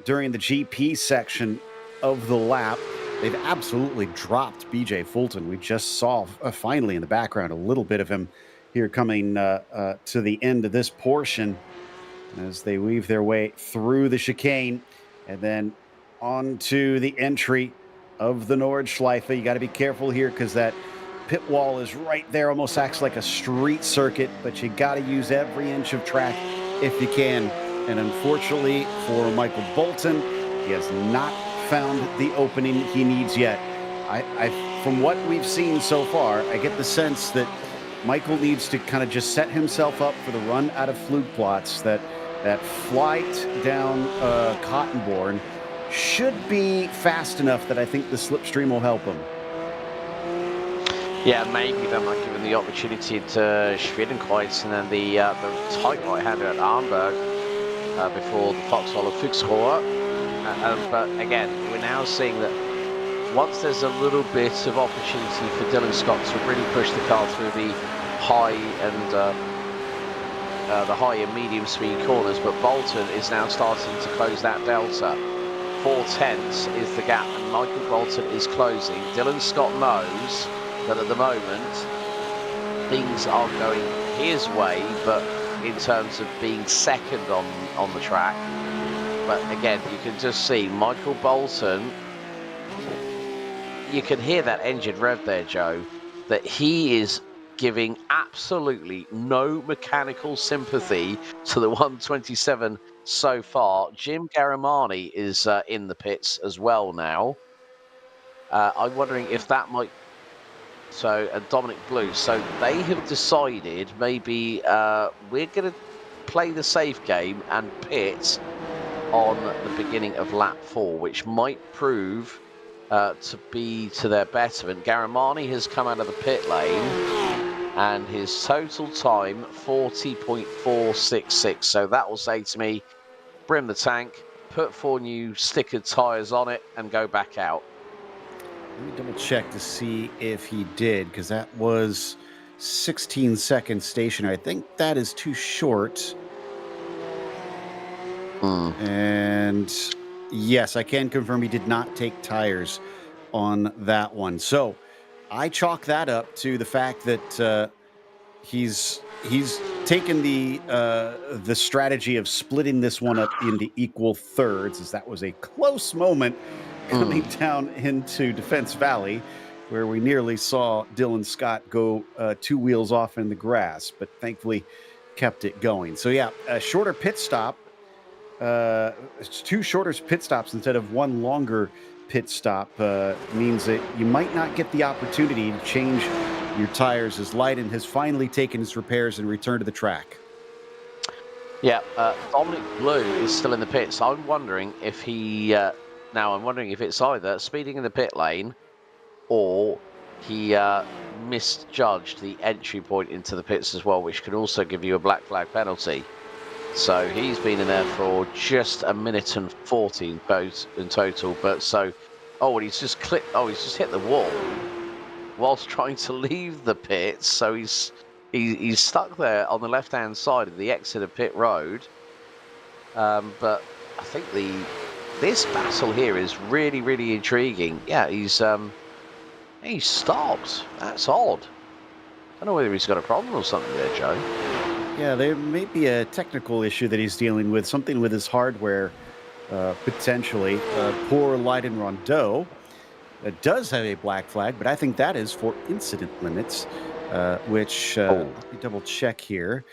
during the GP section of the lap. They've absolutely dropped BJ Fulton. We just saw finally in the background a little bit of him here coming to the end of this portion as they weave their way through the chicane and then onto the entry of the Nordschleife. You got to be careful here because that pit wall is right there, almost acts like a street circuit, but you got to use every inch of track if you can. And unfortunately for Michael Bolton, he has not found the opening he needs yet. From what we've seen so far, I get the sense that Michael needs to kind of just set himself up for the run out of Flugplatz. That flight down Cottonborn should be fast enough that I think the slipstream will help him. Yeah, maybe they might give him the opportunity to Schwedenkreuz and then the tight right-hander at Arnberg before the Foxhole Fuchsrohr. But again, we're now seeing that once there's a little bit of opportunity for Dylan Scott to really push the car through the high and medium speed corners, but Bolton is now starting to close that delta. 4/10 is the gap, and Michael Bolton is closing. Dylan Scott knows that at the moment things are going his way, but in terms of being second on the track. But again, you can just see Michael Bolton. You can hear that engine rev there, Joe, that he is giving absolutely no mechanical sympathy to the 127 so far. Jim Garamani is in the pits as well now. I'm wondering if that might... So, and Dominic Blue. So they have decided maybe we're going to play the safe game and pit on the beginning of lap 4, which might prove to be to their betterment. Garamani has come out of the pit lane and his total time 40.466. So that will say to me, brim the tank, put 4 new stickered tyres on it and go back out. Let me double check to see if he did, because that was 16 seconds stationary. I think that is too short. And yes, I can confirm he did not take tires on that one. So I chalk that up to the fact that he's taken the strategy of splitting this one up into equal thirds, as that was a close moment coming down into Defense Valley, where we nearly saw Dylan Scott go 2 wheels off in the grass, but thankfully kept it going. So yeah, a shorter pit stop. 2 shorter pit stops instead of 1 longer pit stop means that you might not get the opportunity to change your tires as Leiden has finally taken his repairs and returned to the track. Yeah, Dominic Blue is still in the pits. I'm wondering if he... now, I'm wondering if it's either speeding in the pit lane or he misjudged the entry point into the pits as well, which can also give you a black flag penalty. So he's been in there for just 1 minute and 40 in total. But so, and he's just he's just hit the wall whilst trying to leave the pits. So he's stuck there on the left-hand side of the exit of pit road. But I think this battle here is really, really intriguing. Yeah, he's stopped. That's odd. I don't know whether he's got a problem or something there, Joe. Yeah, there may be a technical issue that he's dealing with, something with his hardware, potentially. Poor Leiden Rondeau does have a black flag, but I think that is for incident limits, which, let me double check here.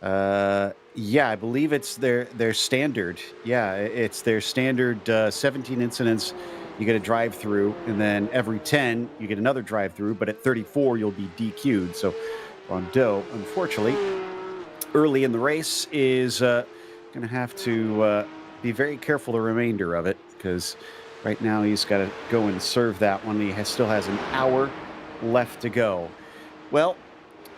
Yeah, I believe it's their standard. Yeah, it's their standard 17 incidents you get a drive-through, and then every 10 you get another drive-through, but at 34 you'll be DQ'd. So Rondeau, unfortunately, early in the race is going to have to be very careful the remainder of it, because right now he's got to go and serve that one. He still has an hour left to go. Well,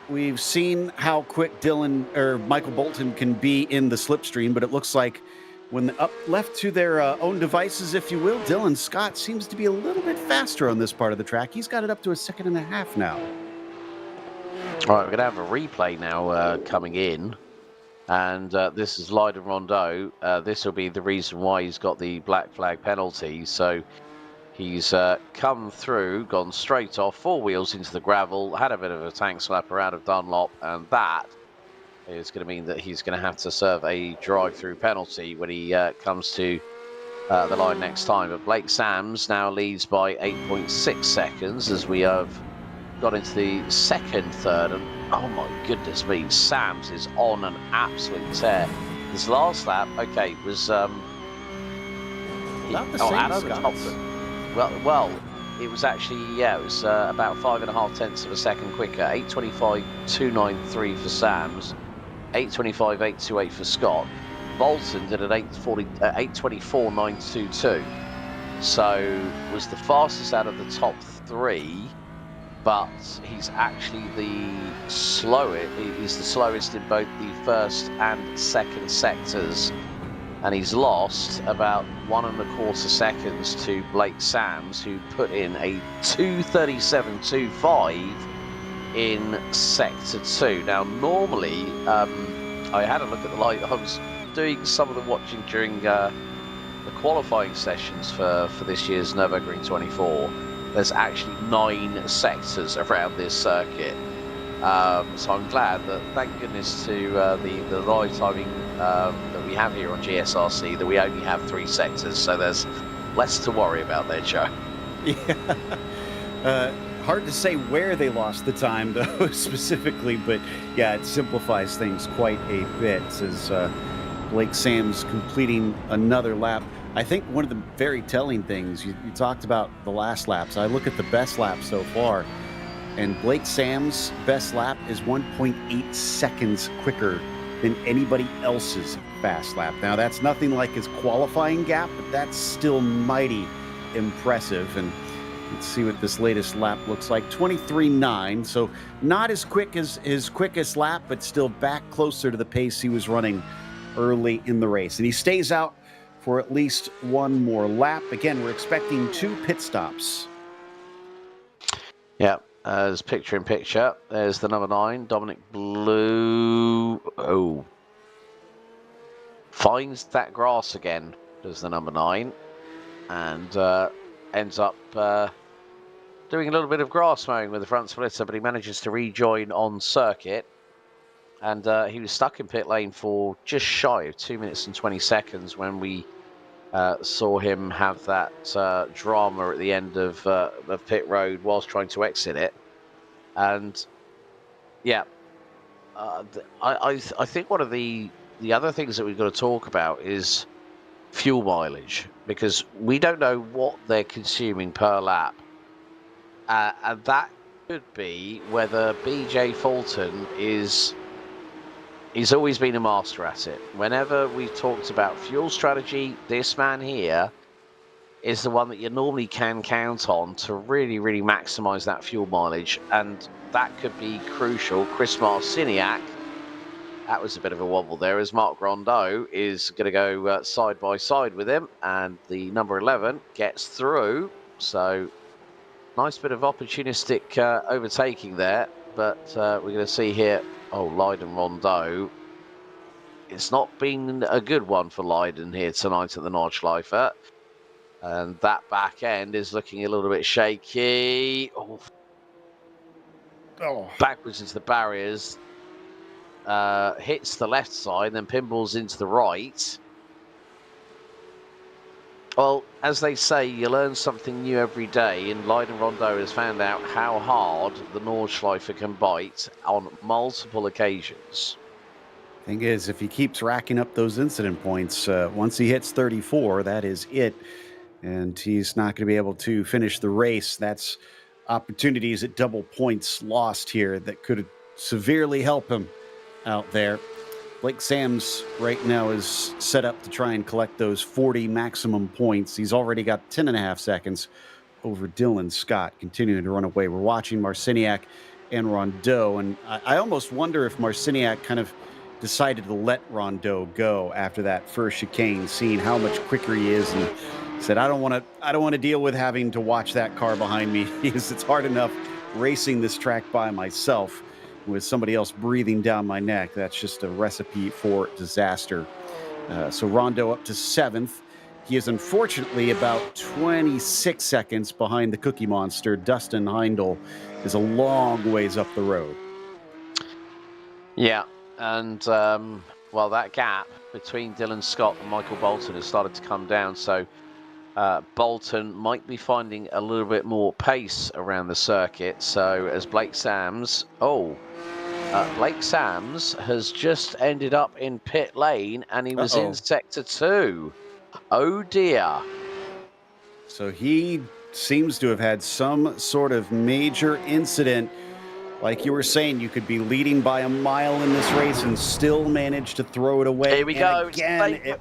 we've seen how quick Michael Bolton can be in the slipstream, but it looks like When up left to their own devices, if you will, Dylan Scott seems to be a little bit faster on this part of the track. He's got it up to a 1.5 now. All right, we're going to have a replay now coming in. And this is Leiden Rondeau. This will be the reason why he's got the black flag penalty. So he's come through, gone straight off, 4 wheels into the gravel, had a bit of a tank slapper out of Dunlop, and that is going to mean that he's going to have to serve a drive-through penalty when he comes to the line next time. But Blake Sams now leads by 8.6 seconds as we have got into the second third, and oh my goodness me, Sams is on an absolute tear. His last lap, okay, was Not the same, well, it was actually, yeah, it was about 5.5 tenths of a second quicker. 8:25.293 for Sams, 8:25.828 for Scott. Bolton did at 8:24.922, so was the fastest out of the top 3. But he's actually the slowest. He's the slowest in both the first and second sectors, and he's lost about 1.25 seconds to Blake Sams, who put in a 2:37.25 in sector 2. Now, normally, I had a look at the light. I was doing some of the watching during the qualifying sessions for this year's Nürburgring 24. There's actually 9 sectors around this circuit, so I'm glad that, thank goodness to the live timing that we have here on GSRC, that we only have 3 sectors, so there's less to worry about there, Joe. Yeah, hard to say where they lost the time though specifically, but yeah, it simplifies things quite a bit as Blake Sams completing another lap. I think one of the very telling things, you talked about the last laps. I look at the best lap so far, and Blake Sams' best lap is 1.8 seconds quicker than anybody else's fast lap. Now, that's nothing like his qualifying gap, but that's still mighty impressive. And let's see what this latest lap looks like. 23.9, so not as quick as his quickest lap, but still back closer to the pace he was running early in the race. And he stays out for at least one more lap. Again, we're expecting 2 pit stops. Yeah, as picture in picture, there's the number 9, Dominic Blue. Oh, finds that grass again, does the number 9, and ends up doing a little bit of grass mowing with the front splitter, but he manages to rejoin on circuit. And he was stuck in pit lane for just shy of 2 minutes and 20 seconds when we saw him have that drama at the end of pit road whilst trying to exit it. And yeah, I think one of the other things that we've got to talk about is fuel mileage, because we don't know what they're consuming per lap, and that could be whether BJ Fulton he's always been a master at it. Whenever we've talked about fuel strategy, this man here is the one that you normally can count on to really, really maximize that fuel mileage, and that could be crucial. Chris Marciniak, that was a bit of a wobble there, as Mark Rondeau is going to go side by side with him, and the number 11 gets through. So nice bit of opportunistic overtaking there, but we're going to see here. Oh, Leiden Rondeau. It's not been a good one for Leiden here tonight at the Nordschleife. And that back end is looking a little bit shaky. Oh. Backwards into the barriers. Hits the left side, then pinballs into the right. Well, as they say, you learn something new every day, and Leiden Rondeau has found out how hard the Nordschleife can bite on multiple occasions. Thing is, if he keeps racking up those incident points, once he hits 34, that is it, and he's not going to be able to finish the race. That's opportunities at double points lost here that could severely help him out there. Blake Sams right now is set up to try and collect those 40 maximum points. He's already got 10.5 seconds over Dylan Scott, continuing to run away. We're watching Marciniak and Rondeau, and I almost wonder if Marciniak kind of decided to let Rondeau go after that first chicane, seeing how much quicker he is, and said, I don't want to deal with having to watch that car behind me. It's hard enough racing this track by myself with somebody else breathing down my neck. That's just a recipe for disaster. So Rondeau up to 7th. He is unfortunately about 26 seconds behind the Cookie Monster. Dustin Heindel is a long ways up the road. Yeah, and well, that gap between Dylan Scott and Michael Bolton has started to come down, so Bolton might be finding a little bit more pace around the circuit. So as Blake Sams, Blake Sams has just ended up in pit lane, and he was in sector 2. Oh dear. So he seems to have had some sort of major incident. Like you were saying, you could be leading by a mile in this race and still manage to throw it away. Here we go. Again,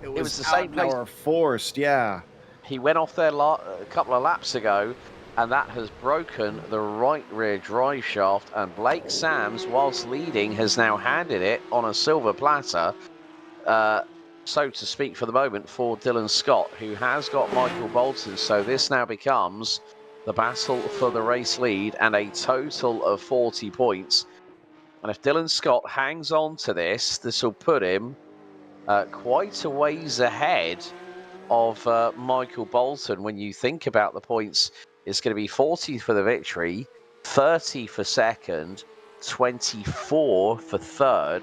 it was the same place. Forced, yeah. He went off there a couple of laps ago, and that has broken the right rear drive shaft, and Blake Sams, whilst leading, has now handed it on a silver platter, so to speak, for the moment, for Dylan Scott, who has got Michael Bolton. So this now becomes the battle for the race lead and a total of 40 points. And if Dylan Scott hangs on to this will put him quite a ways ahead of Michael Bolton. When you think about the points, it's going to be 40 for the victory, 30 for second, 24 for third,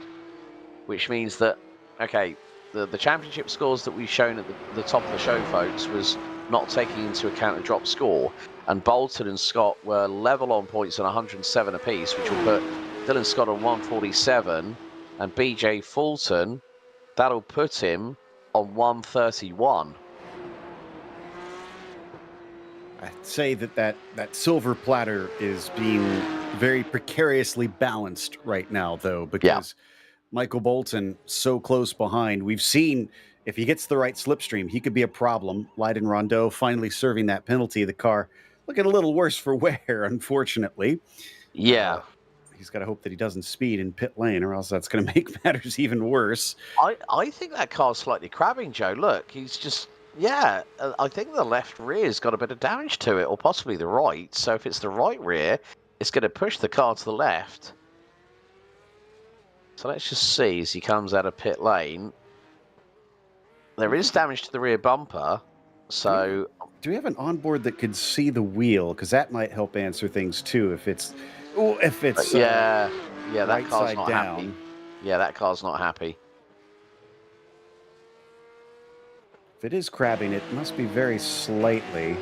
which means that, okay, the championship scores that we've shown at the top of the show, folks, was not taking into account a drop score, and Bolton and Scott were level on points on 107 apiece, which will put Dylan Scott on 147, and BJ Fulton, that'll put him on 131. I'd say that silver platter is being very precariously balanced right now, though, because Michael Bolton so close behind. We've seen if he gets the right slipstream, he could be a problem. Leiden Rondeau finally serving that penalty. The car looking a little worse for wear, unfortunately. Yeah. He's got to hope that he doesn't speed in pit lane, or else that's going to make matters even worse. I think that car's slightly crabbing, Joe. Look, he's just, I think the left rear's got a bit of damage to it, or possibly the right. So if it's the right rear, it's going to push the car to the left. So let's just see as he comes out of pit lane. There is damage to the rear bumper. So do we have an onboard that could see the wheel? Because that might help answer things too. If it's that right car's side not down. happy. Yeah, that car's not happy. If it is crabbing, it must be very slightly.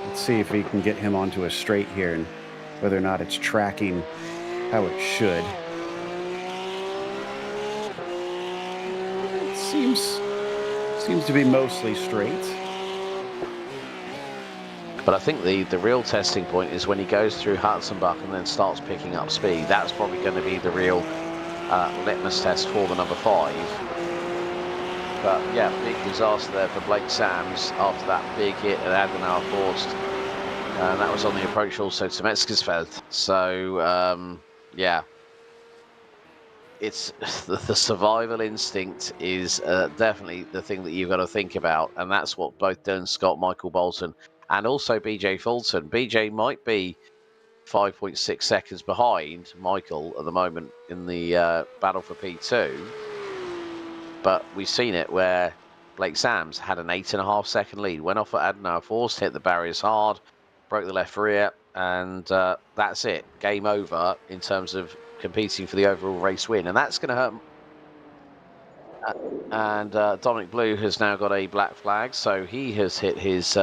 Let's see if we can get him onto a straight here and whether or not it's tracking how it should. It seems to be mostly straight. But I think the real testing point is when he goes through Hudson-Buck and then starts picking up speed. That's probably going to be the real litmus test for the number 5. But yeah, big disaster there for Blake Sams after that big hit at Adenauer Forst. And that was on the approach also to Metzgersfeld. So, it's the survival instinct is definitely the thing that you've got to think about. And that's what both Dylan Scott, Michael Bolton, and also BJ Fulton. BJ might be 5.6 seconds behind Michael at the moment in the battle for P2. But we've seen it where Blake Sams had an 8.5 second lead, went off at Adenauer Forst, hit the barriers hard, broke the left rear, and that's it. Game over in terms of competing for the overall race win. And that's going to hurt. And Dominic Blue has now got a black flag, so he has hit his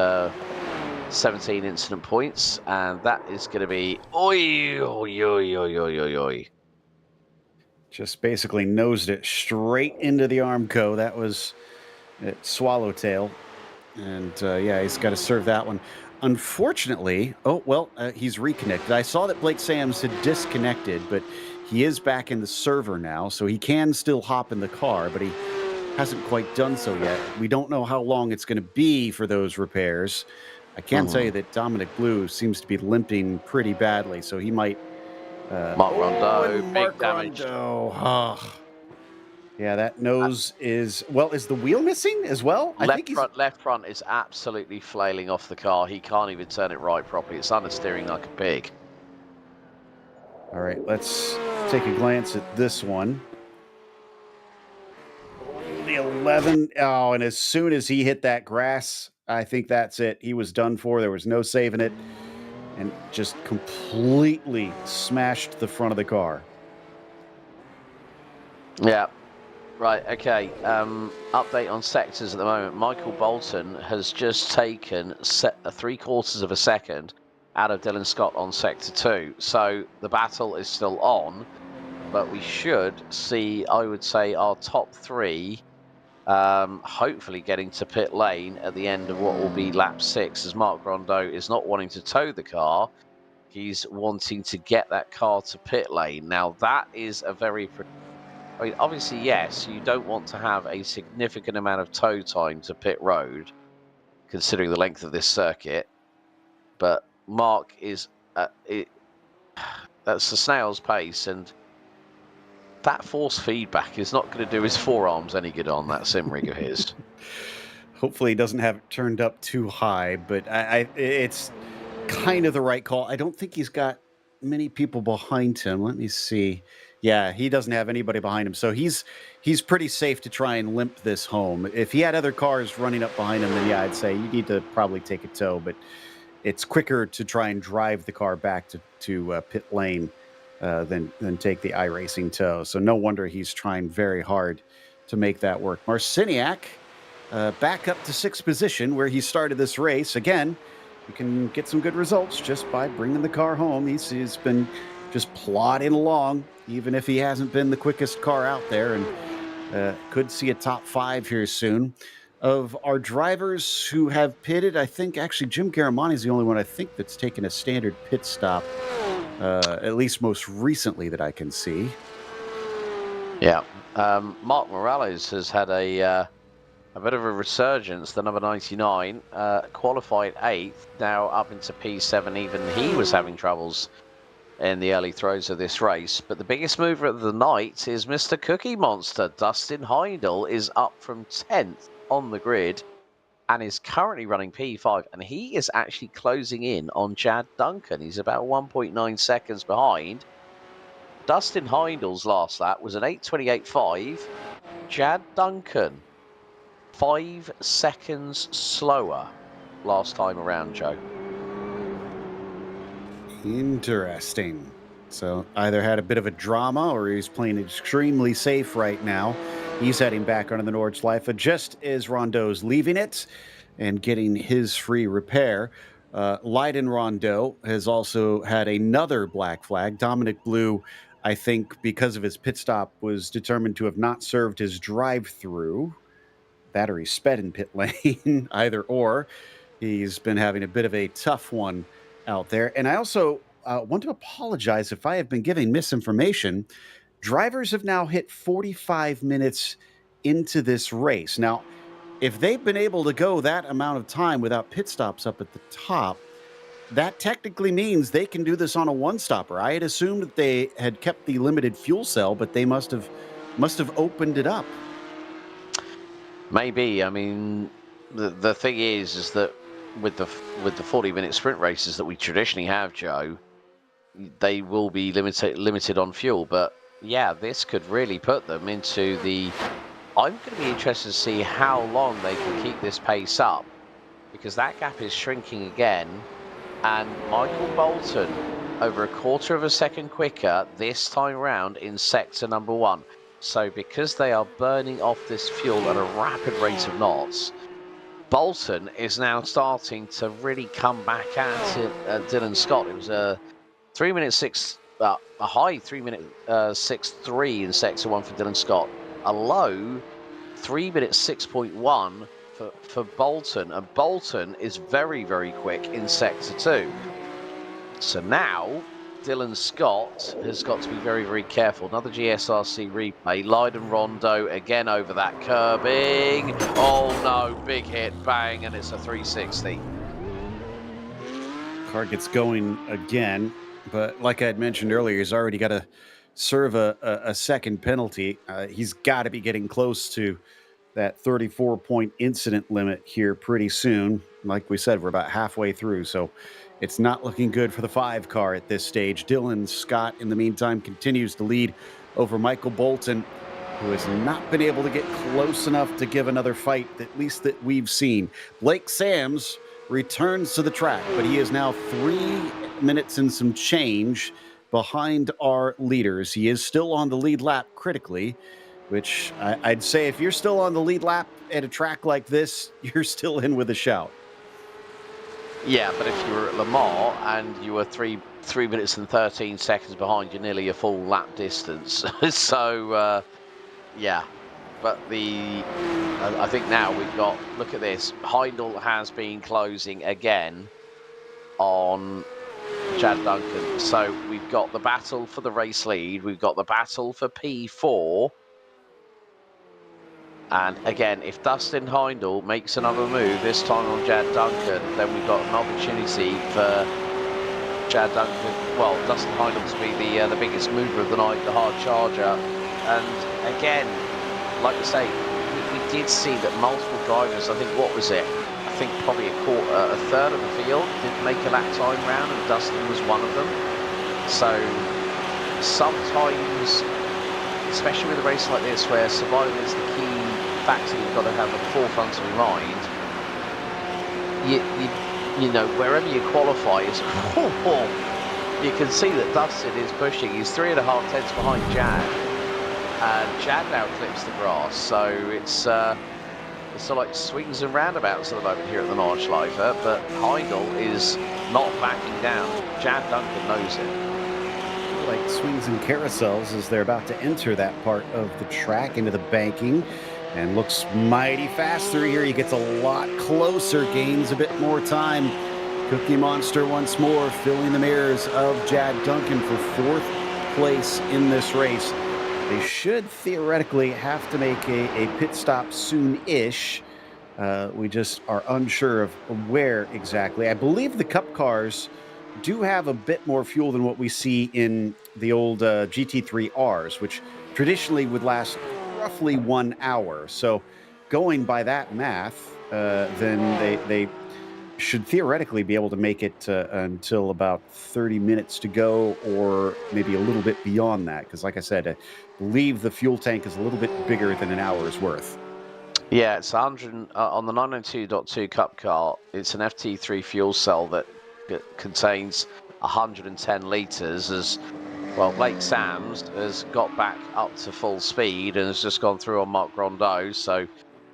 17 incident points, and that is going to be Just basically nosed it straight into the Armco. That was at Swallowtail. And he's got to serve that one. Unfortunately, he's reconnected. I saw that Blake Sams had disconnected, but he is back in the server now, so he can still hop in the car, but he hasn't quite done so yet. We don't know how long it's going to be for those repairs. I can tell you that Dominic Blue seems to be limping pretty badly, so he might Mark Rondeau, and big Mark damage. Rondeau. Oh. Yeah, that nose is, well, is the wheel missing as well? I think he's... Left front is absolutely flailing off the car. He can't even turn it right properly. It's understeering like a pig. All right, let's take a glance at this one. The 11. Oh, and as soon as he hit that grass, I think that's it. He was done for. There was no saving it. And just completely smashed the front of the car. Yeah. Right, okay. Update on sectors at the moment. Michael Bolton has just taken 3/4 of a second out of Dylan Scott on sector 2. So the battle is still on, but we should see, I would say, our top 3 hopefully getting to pit lane at the end of what will be lap 6, as Mark Rondeau is not wanting to tow the car. He's wanting to get that car to pit lane. Now, that is a very... I mean, obviously, yes, you don't want to have a significant amount of tow time to pit road, considering the length of this circuit. But Mark is... that's the snail's pace, and that force feedback is not going to do his forearms any good on that sim rig of his. Hopefully he doesn't have it turned up too high, but it's kind of the right call. I don't think he's got many people behind him. Let me see. Yeah, he doesn't have anybody behind him. So he's pretty safe to try and limp this home. If he had other cars running up behind him, then yeah, I'd say you need to probably take a tow, but it's quicker to try and drive the car back to pit lane than take the iRacing tow. So no wonder he's trying very hard to make that work. Marciniak back up to 6th position where he started this race. Again, you can get some good results just by bringing the car home. He's been just plodding along, even if he hasn't been the quickest car out there, and could see a top 5 here soon. Of our drivers who have pitted, I think actually Jim Garamani is the only one I think that's taken a standard pit stop, at least most recently that I can see. Yeah. Mark Morales has had a bit of a resurgence. The number 99 qualified 8th, now up into P7. Even he was having troubles in the early throws of this race. But the biggest mover of the night is Mr. Cookie Monster. Dustin Heindel is up from 10th on the grid and is currently running P5. And he is actually closing in on Chad Duncan. He's about 1.9 seconds behind. Dustin Heindel's last lap was an 8:28.5. Chad Duncan, 5 seconds slower last time around, Joe. Interesting. So either had a bit of a drama or he's playing extremely safe right now. He's heading back onto the Nordschleife just as Rondeau's leaving it and getting his free repair. Leiden Rondeau has also had another black flag. Dominic Blue, I think, because of his pit stop, was determined to have not served his drive-through. Battery sped in pit lane, either or. He's been having a bit of a tough one out there. And I also want to apologize if I have been giving misinformation. Drivers have now hit 45 minutes into this race. Now, if they've been able to go that amount of time without pit stops up at the top, that technically means they can do this on a one-stopper. I had assumed that they had kept the limited fuel cell, but they must have opened it up. Maybe. I mean, the thing is that with the 40-minute sprint races that we traditionally have, Joe, they will be limited on fuel. But yeah, this could really put them into the... I'm going to be interested to see how long they can keep this pace up, because that gap is shrinking again. And Michael Bolton, over 1/4 of a second quicker this time round in sector number 1. So because they are burning off this fuel at a rapid rate of knots, Bolton is now starting to really come back at it, Dylan Scott. It was a 3-minute 6, a high 3-minute 6.3 in sector 1 for Dylan Scott. A low 3-minute 6.1 for Bolton, and Bolton is very, very quick in sector 2. So now Dylan Scott has got to be very, very careful. Another GSRC replay. Leiden Rondeau again over that curbing. Oh no, big hit, bang, and it's a 360. Car gets going again. but like I had mentioned earlier, he's already got to serve a second penalty. He's got to be getting close to that 34-point incident limit here pretty soon. Like we said, we're about halfway through, so it's not looking good for the 5 car at this stage. Dylan Scott, in the meantime, continues to lead over Michael Bolton, who has not been able to get close enough to give another fight, at least that we've seen. Blake Sams returns to the track, but he is now 3 minutes and some change behind our leaders. He is still on the lead lap critically, which I'd say if you're still on the lead lap at a track like this, you're still in with a shout. Yeah, but if you were at Le Mans and you were 3 minutes and 13 seconds behind, you're nearly a full lap distance. So, yeah. But I think now we've got, look at this, Heindel has been closing again on Chad Duncan. So we've got the battle for the race lead, we've got the battle for P4. And again, if Dustin Heindel makes another move, this time on Chad Duncan, then we've got an opportunity for Chad Duncan, well, Dustin Heindel to be the biggest mover of the night, the hard charger. And again, like I say, we did see that multiple drivers, I think, what was it? I think probably a third of the field didn't make a lap time round, and Dustin was one of them. So sometimes, especially with a race like this, where survival is the key factor you've got to have at the forefront of your mind, you know, wherever you qualify, you can see that Dustin is pushing. He's 3.5 tenths behind Chad. And Chad now clips the grass, so it's sort of like swings and roundabouts at the moment here at the Nordschleife, but Heindel is not backing down. Chad Duncan knows it. Like swings and carousels as they're about to enter that part of the track into the banking, and looks mighty fast through here. He gets a lot closer, gains a bit more time. Cookie Monster once more filling the mirrors of Chad Duncan for 4th place in this race. They should theoretically have to make a pit stop soon-ish. We just are unsure of where exactly. I believe the Cup cars do have a bit more fuel than what we see in the old GT3Rs, which traditionally would last roughly 1 hour. So going by that math, then they should theoretically be able to make it until about 30 minutes to go, or maybe a little bit beyond that. Because like I said, I believe the fuel tank is a little bit bigger than an hour's worth. Yeah, it's 100 on the 992.2 Cup car. It's an FT3 fuel cell that contains 110 litres. As well, Blake Sams has got back up to full speed and has just gone through on Marc Rondeau. So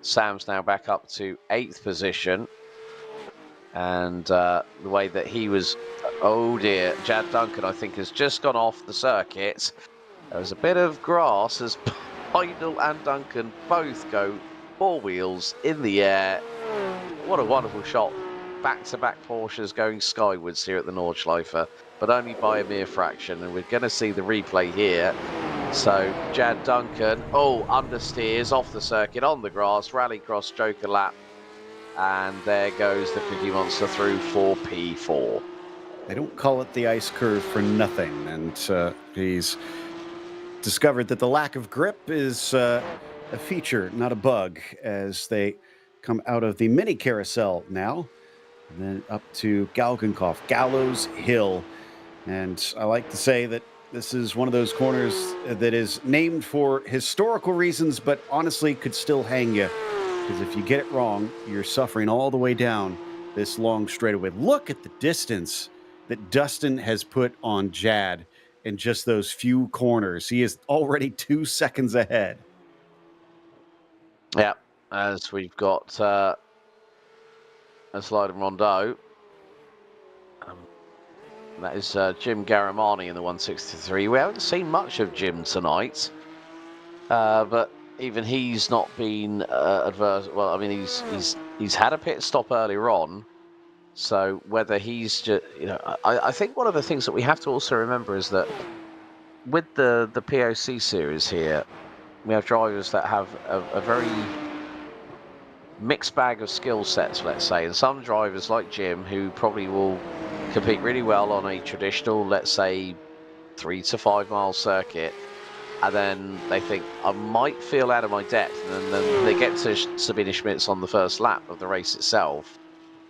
Sam's now back up to 8th position. And the way that he was, oh dear, Chad Duncan, I think, has just gone off the circuit. There was a bit of grass as Heindel and Duncan both go 4 wheels in the air. What a wonderful shot. Back-to-back Porsches going skywards here at the Nordschleife, but only by a mere fraction. And we're going to see the replay here. So Chad Duncan, understeers off the circuit on the grass, rallycross joker lap. And there goes the Cookie Monster through for P4. They don't call it the ice curve for nothing. And he's discovered that the lack of grip is a feature, not a bug, as they come out of the mini carousel now. And then up to Gallows Hill. And I like to say that this is one of those corners that is named for historical reasons, but honestly could still hang you. Because if you get it wrong, you're suffering all the way down this long straightaway. Look at the distance that Dustin has put on Chad in just those few corners. He is already 2 seconds ahead. Yeah, as we've got a slide of Rondeau. That is Jim Garamani in the 163. We haven't seen much of Jim tonight, but even he's not been adverse. Well, I mean, he's had a pit stop earlier on, so whether he's just, I think one of the things that we have to also remember is that with the POC series here, we have drivers that have a very mixed bag of skill sets, let's say, and some drivers like Jim, who probably will compete really well on a traditional, let's say, 3 to 5 mile circuit, and then they think, I might feel out of my depth, and then they get to Sabine Schmitz on the first lap of the race itself,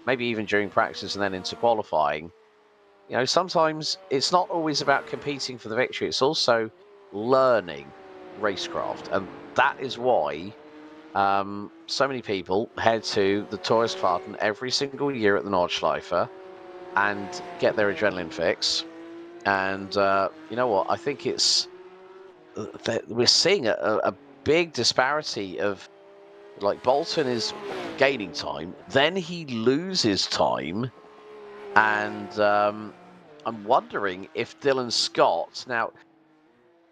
maybe even during practice and then into qualifying. You know, sometimes it's not always about competing for the victory, it's also learning racecraft, and that is why so many people head to the Touristfahrten every single year at the Nordschleife and get their adrenaline fix. And you know what? I think it's we're seeing a big disparity of, like, Bolton is gaining time, then he loses time, and I'm wondering if Dylan Scott, now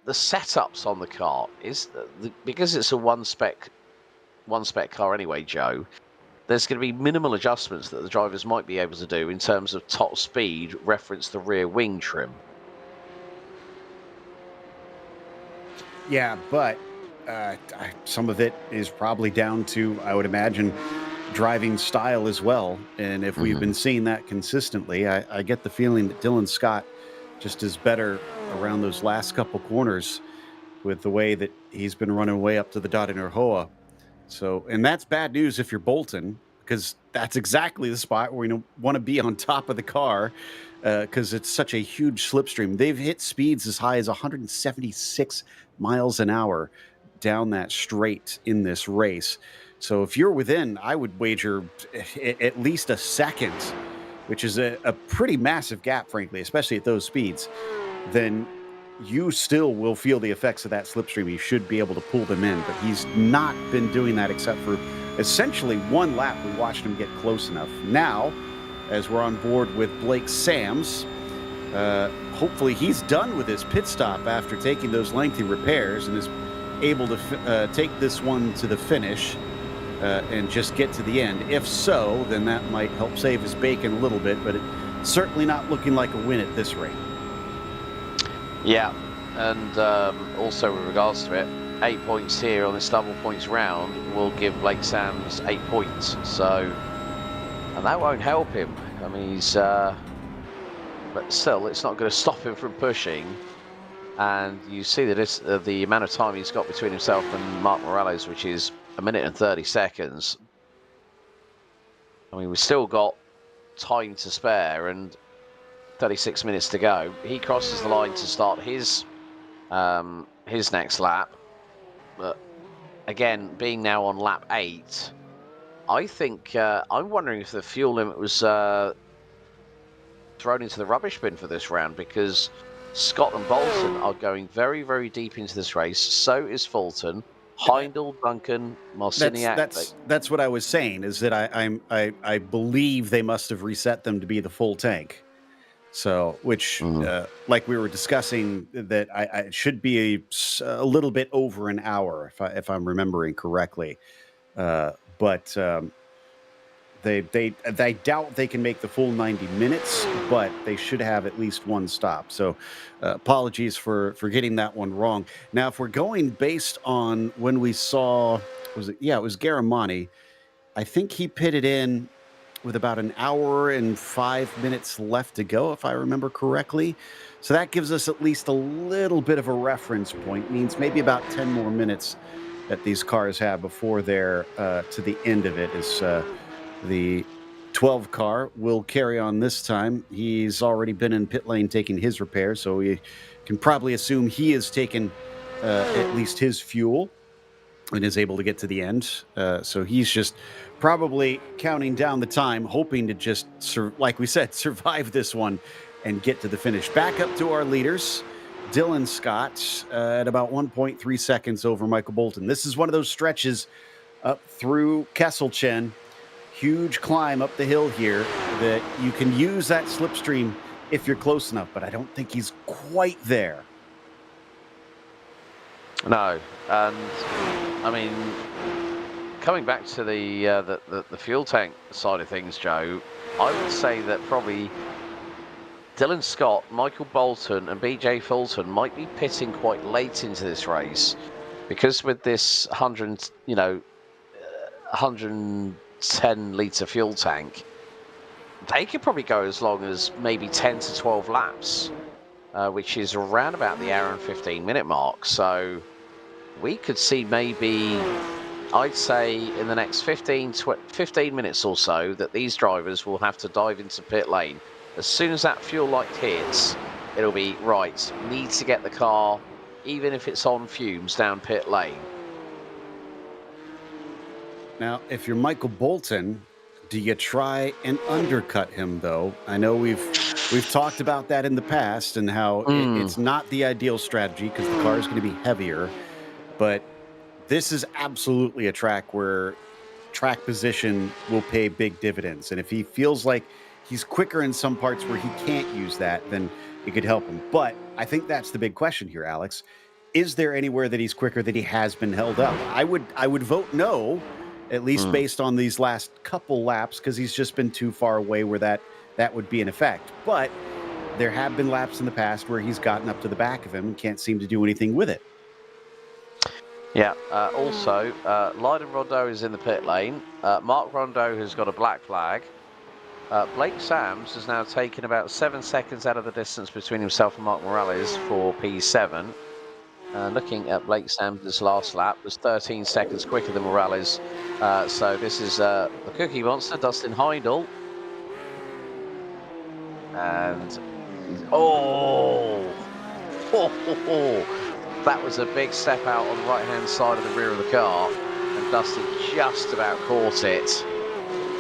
the setups on the car is because it's a one spec car anyway, Joe. There's going to be minimal adjustments that the drivers might be able to do in terms of top speed, reference the rear wing trim. Yeah, but some of it is probably down to, I would imagine, driving style as well. And if we've been seeing that consistently, I get the feeling that Dylan Scott just is better around those last couple corners with the way that he's been running way up to the Dot in Urhoa. So, and that's bad news if you're Bolton, because that's exactly the spot where you want to be on top of the car, because it's such a huge slipstream. They've hit speeds as high as 176 miles an hour down that straight in this race. So if you're within, I would wager at least a second, which is a pretty massive gap, frankly, especially at those speeds, then you still will feel the effects of that slipstream. You should be able to pull them in, but he's not been doing that except for essentially one lap. We watched him get close enough. Now, as we're on board with Blake Sams, hopefully he's done with his pit stop after taking those lengthy repairs and is able to take this one to the finish and just get to the end. If so, then that might help save his bacon a little bit, but it's certainly not looking like a win at this rate. Yeah, and also with regards to it, 8 points here on this double points round will give Blake Sams 8 points. So, and that won't help him. I mean, he's, but still, it's not going to stop him from pushing. And you see that it's the amount of time he's got between himself and Mark Morales, which is 1 minute and 30 seconds. I mean, we've still got time to spare, and 36 minutes to go. He crosses the line to start his next lap, but again, being now on lap 8, I think I'm wondering if the fuel limit was thrown into the rubbish bin for this round, because Scott and Bolton are going very, very deep into this race. So is Fulton, Heindel, Duncan, Marciniak. That's what I was saying, is that I believe they must have reset them to be the full tank. So, which, like we were discussing, that I should be a little bit over an hour, if I'm remembering correctly. But they doubt they can make the full 90 minutes, but they should have at least one stop. So, apologies for getting that one wrong. Now, if we're going based on when we saw, it was Garamani. I think he pitted in with about an hour and 5 minutes left to go, if I remember correctly. So that gives us at least a little bit of a reference point. Means maybe about 10 more minutes that these cars have before they're to the end of it. As the 12 car will carry on this time. He's already been in pit lane taking his repairs, so we can probably assume he has taken at least his fuel and is able to get to the end. So he's just probably counting down the time, hoping to just, like we said, survive this one and get to the finish. Back up to our leaders. Dylan Scott at about 1.3 seconds over Michael Bolton. This is one of those stretches up through Kesselchen. Huge climb up the hill here that you can use that slipstream if you're close enough, but I don't think he's quite there. No, and I mean, coming back to the fuel tank side of things, Joe, I would say that probably Dylan Scott, Michael Bolton, and BJ Fulton might be pitting quite late into this race, because with this 100, 110-litre fuel tank, they could probably go as long as maybe 10 to 12 laps, which is around about the hour and 15-minute mark. So we could see maybe, I'd say in the next 15 minutes or so, that these drivers will have to dive into pit lane. As soon as that fuel light hits, it'll be, right, need to get the car, even if it's on fumes, down pit lane. Now, if you're Michael Bolton, do you try and undercut him, though? I know we've talked about that in the past and how it's not the ideal strategy because the car is going to be heavier, but this is absolutely a track where track position will pay big dividends. And if he feels like he's quicker in some parts where he can't use that, then it could help him. But I think that's the big question here, Alex. Is there anywhere that he's quicker that he has been held up? I would vote no, at least based on these last couple laps, because he's just been too far away where that would be in effect. But there have been laps in the past where he's gotten up to the back of him and can't seem to do anything with it. Yeah, also, Lydon Rondeau is in the pit lane. Mark Rondeau has got a black flag. Blake Sams has now taken about 7 seconds out of the distance between himself and Mark Morales for P7. Looking at Blake Sams' last lap, was 13 seconds quicker than Morales. So this is the Cookie Monster, Dustin Heindel. And, that was a big step out on the right-hand side of the rear of the car. And Dustin just about caught it.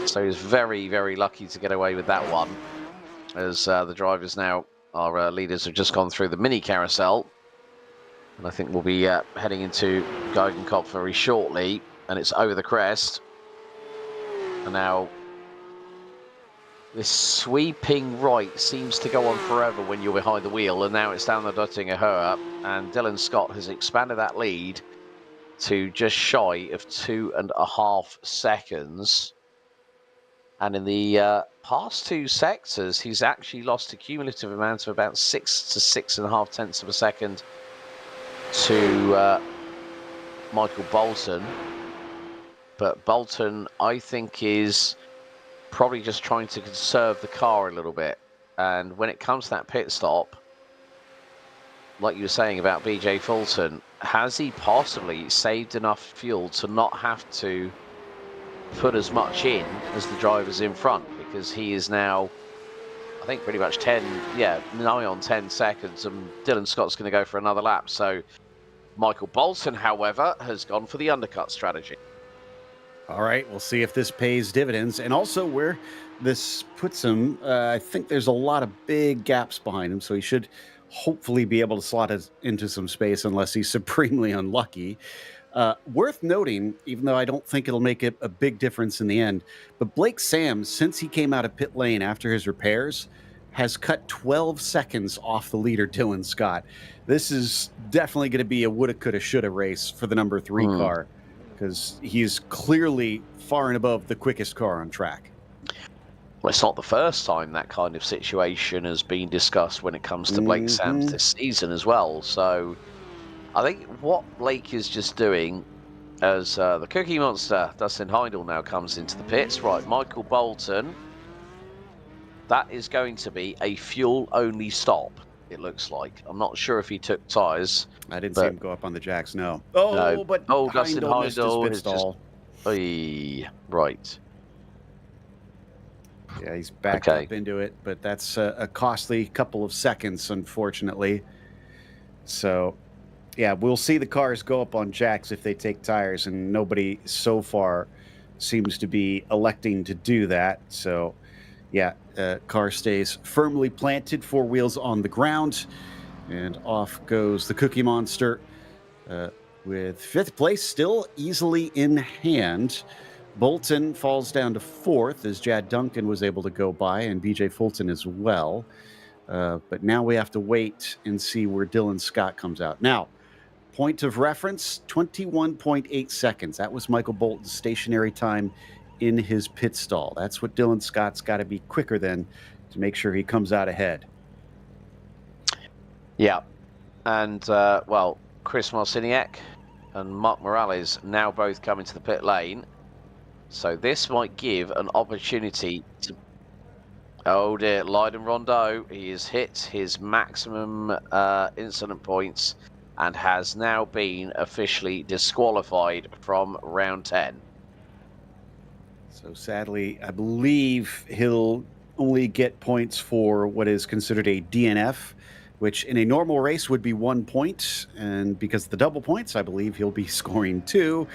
So he was very, very lucky to get away with that one. As the drivers now, our leaders have just gone through the mini carousel. And I think we'll be heading into Golden Cop very shortly. And it's over the crest. And now this sweeping right seems to go on forever when you're behind the wheel. And now it's down the Duttinger Höhe. And Dylan Scott has expanded that lead to just shy of 2.5 seconds. And in the past two sectors, he's actually lost a cumulative amount of about 6 to 6.5 tenths of a second to Michael Bolton. But Bolton, I think, is probably just trying to conserve the car a little bit. And when it comes to that pit stop, like you were saying about BJ Fulton, has he possibly saved enough fuel to not have to put as much in as the drivers in front? Because he is now, I think, pretty much 9 on 10 seconds, and Dylan Scott's going to go for another lap. So Michael Bolton, however, has gone for the undercut strategy. All right, we'll see if this pays dividends. And also where this puts him, I think there's a lot of big gaps behind him, so he should hopefully be able to slot it into some space unless he's supremely unlucky. Worth noting, even though I don't think it'll make it a big difference in the end, but Blake Sams, since he came out of pit lane after his repairs, has cut 12 seconds off the leader, Dylan Scott. This is definitely going to be a woulda, coulda, shoulda race for the number 3 car, because he's clearly far and above the quickest car on track. Well, it's not the first time that kind of situation has been discussed when it comes to Blake Sams this season as well. So I think what Blake is just doing, as the Cookie Monster, Dustin Heindel, now comes into the pits. Right, Michael Bolton, that is going to be a fuel-only stop, it looks like. I'm not sure if he took tyres. I didn't see him go up on the jacks, no. But Dustin Heindel has just... right. Yeah, he's backed up into it, but that's a costly couple of seconds, unfortunately. So, yeah, we'll see the cars go up on jacks if they take tires, and nobody so far seems to be electing to do that. So, yeah, car stays firmly planted, 4 wheels on the ground, and off goes the Cookie Monster with 5th place still easily in hand. Bolton falls down to 4th as Jad Duncan was able to go by, and BJ Fulton as well. But now we have to wait and see where Dylan Scott comes out. Now, point of reference, 21.8 seconds. That was Michael Bolton's stationary time in his pit stall. That's what Dylan Scott's got to be quicker than to make sure he comes out ahead. Yeah. And, Chris Marciniak and Mark Morales now both come into the pit lane. So this might give an opportunity to... Oh dear, Leiden Rondeau, he has hit his maximum incident points and has now been officially disqualified from round 10. So sadly, I believe he'll only get points for what is considered a DNF, which in a normal race would be 1 point. And because of the double points, I believe he'll be scoring 2,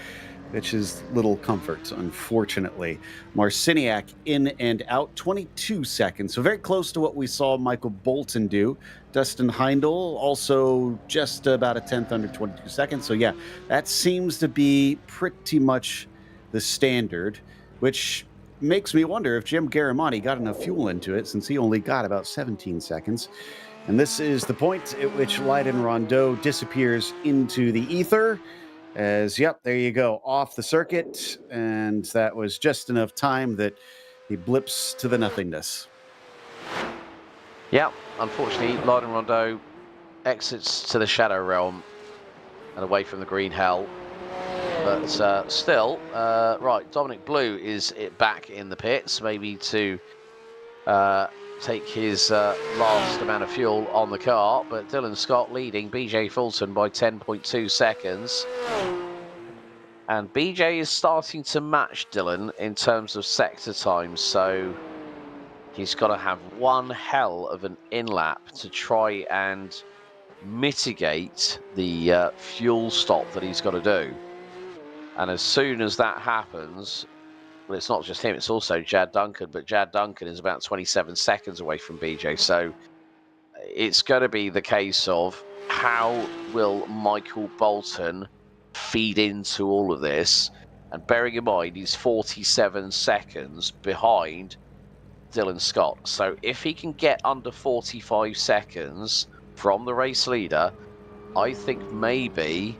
which is little comfort, unfortunately. Marciniak in and out, 22 seconds. So very close to what we saw Michael Bolton do. Dustin Heindel also just about a tenth under 22 seconds. So yeah, that seems to be pretty much the standard, which makes me wonder if Jim Garamonti got enough fuel into it, since he only got about 17 seconds. And this is the point at which Leiden Rondeau disappears into the ether. As, yep, there you go, off the circuit, and that was just enough time that he blips to the nothingness. Yeah, unfortunately, Leiden Rondeau exits to the Shadow Realm and away from the Green Hell. But still, right, Dominic Blue is back in the pits, maybe to take his last amount of fuel on the car. But Dylan Scott leading BJ Fulton by 10.2 seconds. And BJ is starting to match Dylan in terms of sector times, so he's got to have one hell of an in-lap to try and mitigate the fuel stop that he's got to do. And as soon as that happens, well, it's not just him, it's also Jad Duncan, but Jad Duncan is about 27 seconds away from BJ. So it's going to be the case of how will Michael Bolton feed into all of this? And bearing in mind, he's 47 seconds behind Dylan Scott. So if he can get under 45 seconds from the race leader, I think maybe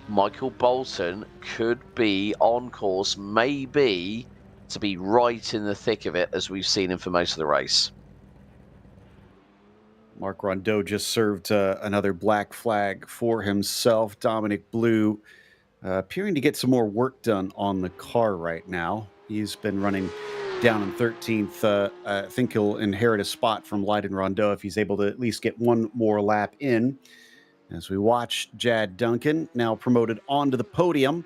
Michael Bolton could be on course, maybe to be right in the thick of it, as we've seen him for most of the race. Marc Rondeau just served another black flag for himself. Dominic Blue appearing to get some more work done on the car right now. He's been running down in 13th. I think he'll inherit a spot from Leiden Rondeau if he's able to at least get one more lap in. As we watch Jad Duncan, now promoted onto the podium,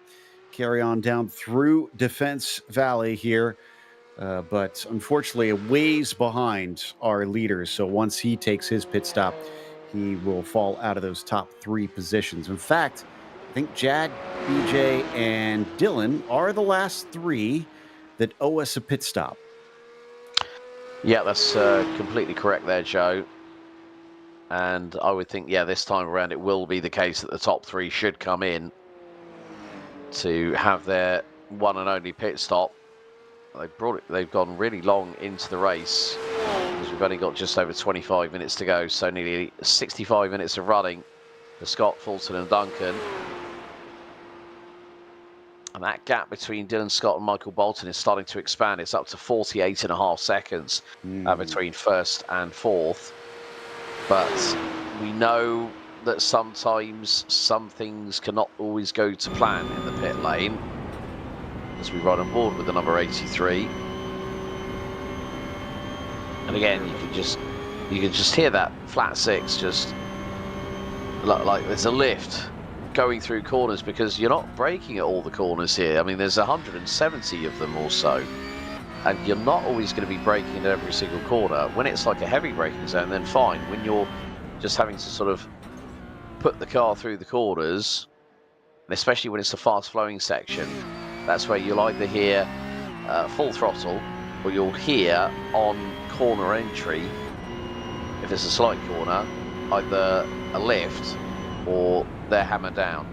carry on down through Defense Valley here. But unfortunately, a ways behind our leaders. So once he takes his pit stop, he will fall out of those top 3 positions. In fact, I think Jad, BJ, and Dylan are the last 3 that owe us a pit stop. Yeah, that's completely correct there, Joe. And I would think, yeah, this time around it will be the case that the top 3 should come in to have their one and only pit stop. They've gone really long into the race, because we've only got just over 25 minutes to go, so nearly 65 minutes of running for Scott, Fulton and Duncan. And that gap between Dylan Scott and Michael Bolton is starting to expand. It's up to 48.5 seconds between first and fourth. But we know that sometimes some things cannot always go to plan in the pit lane, as we ride on board with the number 83. And again, you can just hear that flat 6 just like there's a lift going through corners, because you're not braking at all the corners here. I mean, there's 170 of them or so, and you're not always going to be braking at every single corner. When it's like a heavy braking zone, then fine. When you're just having to sort of put the car through the corners, and especially when it's a fast flowing section, that's where you'll either hear full throttle, or you'll hear on corner entry, if it's a slight corner, either a lift or they're hammered down.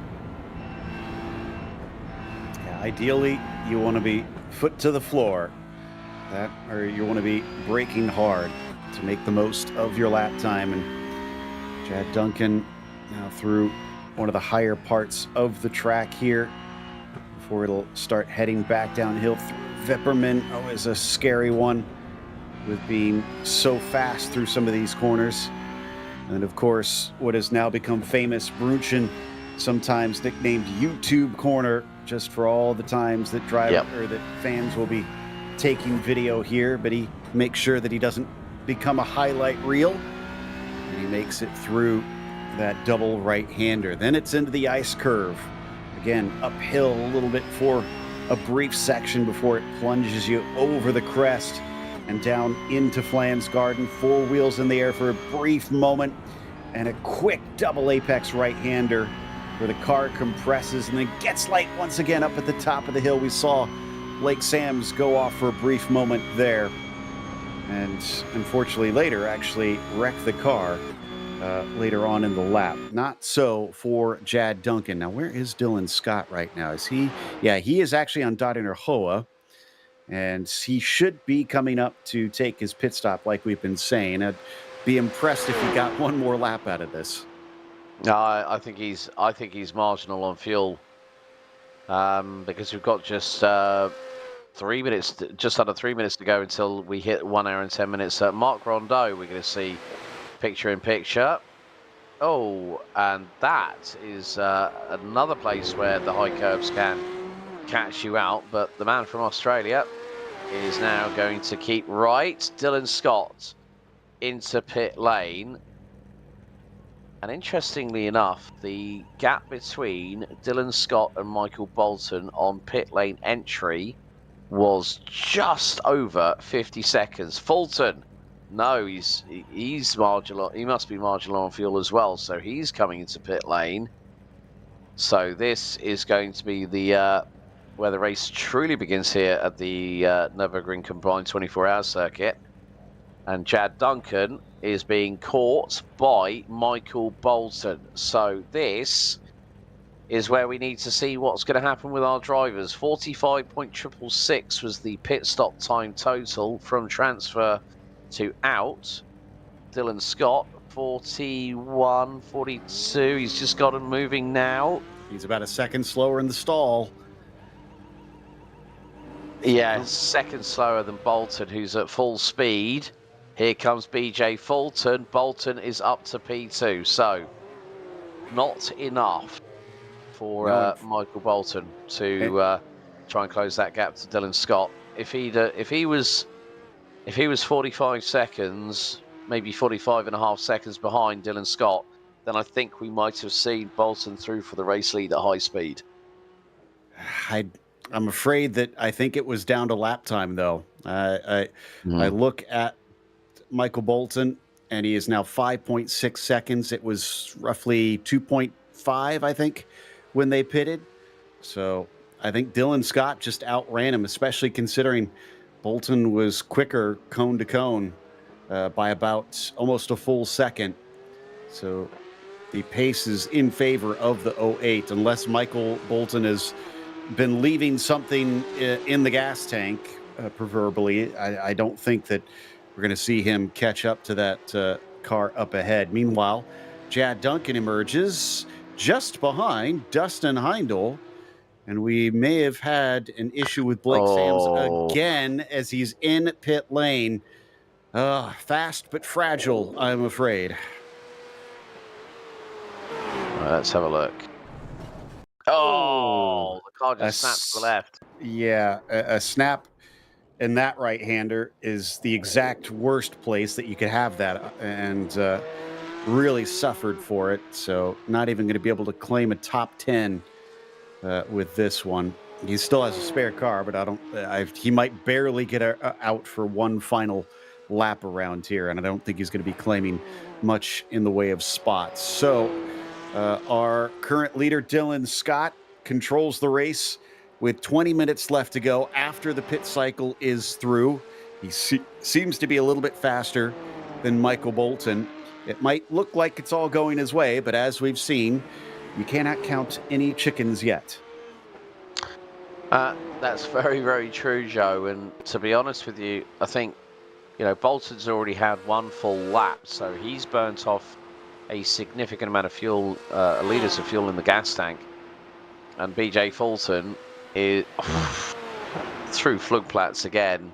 Yeah, ideally, you want to be foot to the floor, or you want to be braking hard to make the most of your lap time. And Jad Duncan now through one of the higher parts of the track here before it'll start heading back downhill. Vipperman, always a scary one with being so fast through some of these corners. And of course, what has now become famous, Brunchen, sometimes nicknamed YouTube Corner, just for all the times that or that fans will be taking video here, but he makes sure that he doesn't become a highlight reel, and he makes it through that double right-hander. Then it's into the ice curve. Again, uphill a little bit for a brief section before it plunges you over the crest and down into Flan's Garden. 4 wheels in the air for a brief moment, and a quick double apex right-hander where the car compresses and then gets light once again up at the top of the hill. We saw Lake Sam's go off for a brief moment there, and unfortunately later actually wrecked the car later on in the lap. Not so for Jad Duncan. Now, where is Dylan Scott right now? Is he? Yeah, he is actually on Dottinger Hoa, and he should be coming up to take his pit stop like we've been saying. I'd be impressed if he got one more lap out of this. No, I think he's marginal on fuel, because we've got just 3 minutes, just under 3 minutes to go until we hit 1 hour and 10 minutes. Mark Rondeau, we're going to see picture in picture. Oh, and that is another place where the high curves can catch you out. But the man from Australia is now going to keep right. Dylan Scott into pit lane. And interestingly enough, the gap between Dylan Scott and Michael Bolton on pit lane entry was just over 50 seconds. Fulton, no, he's marginal. He must be marginal on fuel as well, so he's coming into pit lane. So this is going to be the where the race truly begins here at the Nürburgring combined 24-hour circuit. And Jad Duncan is being caught by Michael Bolton. So this is where we need to see what's going to happen with our drivers. 45.666 was the pit stop time total from transfer to out. Dylan Scott, 41.42. He's just got him moving now. He's about a second slower in the stall. Yeah, second slower than Bolton, who's at full speed. Here comes BJ Fulton. Bolton is up to P2, so not enough for Michael Bolton to try and close that gap to Dylan Scott. If he was 45 seconds, maybe 45 and a half seconds behind Dylan Scott, then I think we might have seen Bolton through for the race lead at high speed. I'm afraid that I think it was down to lap time, though. I look at Michael Bolton, and he is now 5.6 seconds. It was roughly 2.5, I think, when they pitted. So I think Dylan Scott just outran him, especially considering Bolton was quicker cone to cone by about almost a full second. So the pace is in favor of the 08, unless Michael Bolton has been leaving something in the gas tank, proverbially. I don't think that we're going to see him catch up to that car up ahead. Meanwhile, Jad Duncan emerges just behind Dustin Heindel, and we may have had an issue with Blake Sams again as he's in pit lane. Fast but fragile, I'm afraid. Let's have a look. Oh, the car just snapped to the left. Yeah, a snap in that right-hander is the exact worst place that you could have that, and really suffered for it. So not even going to be able to claim a top 10 with this one. He still has a spare car, but he might barely get out for one final lap around here, and I don't think he's going to be claiming much in the way of spots. So our current leader, Dylan Scott, controls the race with 20 minutes left to go after the pit cycle is through. He seems to be a little bit faster than Michael Bolton. It might look like it's all going his way, but as we've seen, you cannot count any chickens yet. That's very, very true, Joe. And to be honest with you, I think, Bolton's already had one full lap, so he's burnt off a significant amount of fuel, liters of fuel in the gas tank. And BJ Fulton is through Flugplatz again.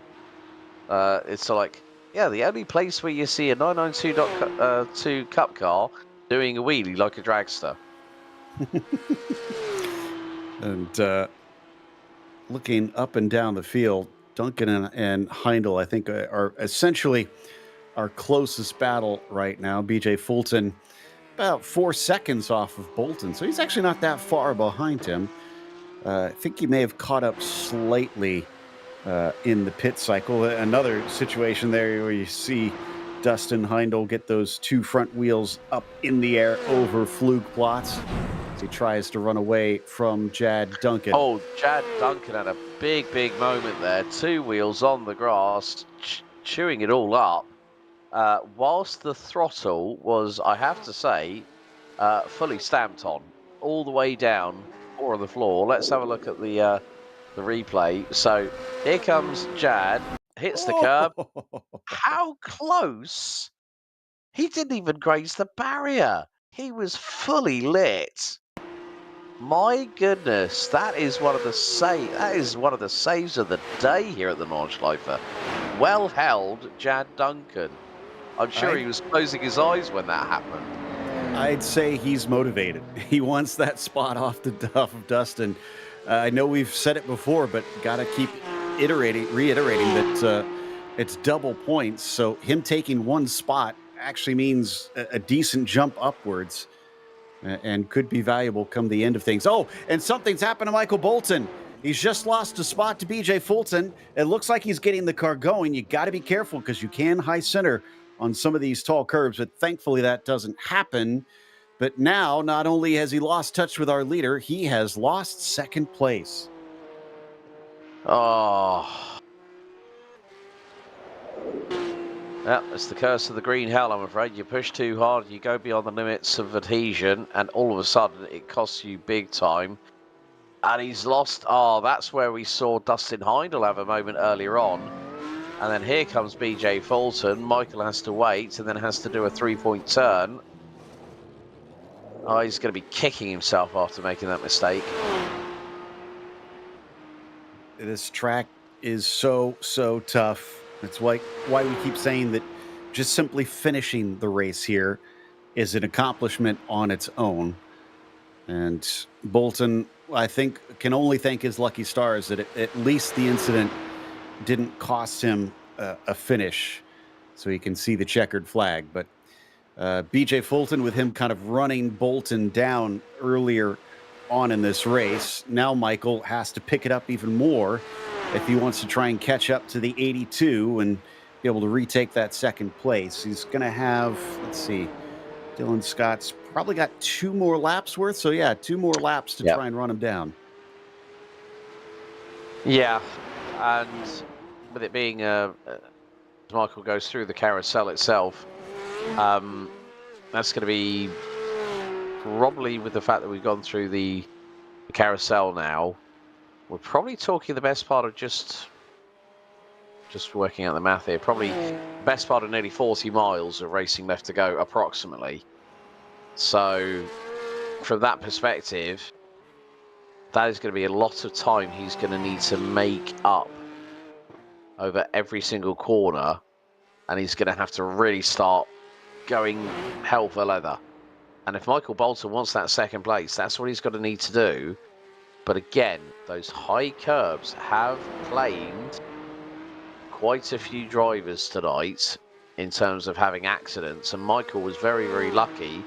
It's like, the only place where you see a 992 Cup car doing a wheelie like a dragster. And looking up and down the field, Duncan and Heindel, I think, are essentially our closest battle right now. BJ Fulton about 4 seconds off of Bolton, so he's actually not that far behind him. I think he may have caught up slightly in the pit cycle. Another situation there where you see Dustin Heindel get those 2 front wheels up in the air over Flugplatz as he tries to run away from Jad Duncan. Oh, Jad Duncan had a big, big moment there. 2 wheels on the grass, chewing it all up. Whilst the throttle was, I have to say, fully stamped on, all the way down or on the floor. Let's have a look at the replay. So here comes Jad, hits the curb. How close? He didn't even graze the barrier. He was fully lit. My goodness, that is one of the saves of the day here at the Nordschleife. Well held, Jad Duncan. I'm sure he was closing his eyes when that happened. I'd say he's motivated. He wants that spot off of Dustin. I know we've said it before, but got to keep reiterating that it's double points. So him taking 1 spot actually means a decent jump upwards and could be valuable come the end of things. Oh, and something's happened to Michael Bolton. He's just lost a spot to BJ Fulton. It looks like he's getting the car going. You got to be careful because you can high center on some of these tall curves, but thankfully that doesn't happen. But now, not only has he lost touch with our leader, he has lost 2nd place. Oh. Yeah, it's the curse of the green hell, I'm afraid. You push too hard, you go beyond the limits of adhesion, and all of a sudden it costs you big time. And he's lost. Oh, that's where we saw Dustin Heindel have a moment earlier on. And then here comes BJ Fulton. Michael has to wait and then has to do a 3-point turn. Oh, he's going to be kicking himself after making that mistake. This track is so tough. That's why we keep saying that just simply finishing the race here is an accomplishment on its own. And Bolton, I think, can only thank his lucky stars that at least the incident didn't cost him a finish, so he can see the checkered flag. But BJ Fulton, with him kind of running Bolton down earlier on in this race, now Michael has to pick it up even more if he wants to try and catch up to the 82 and be able to retake that 2nd place. He's going to have, let's see, Dylan Scott's probably got 2 more laps worth. So yeah, 2 more laps to try and run him down. Yeah, and with it being as Michael goes through the carousel itself, that's going to be probably, with the fact that we've gone through the carousel now, we're probably talking the best part of just working out the math here, probably the best part of nearly 40 miles of racing left to go, approximately. So from that perspective, that is going to be a lot of time he's going to need to make up over every single corner, and he's going to have to really start going hell for leather. And if Michael Bolton wants that 2nd place, that's what he's going to need to do. But again, those high curbs have claimed quite a few drivers tonight in terms of having accidents, and Michael was very, very lucky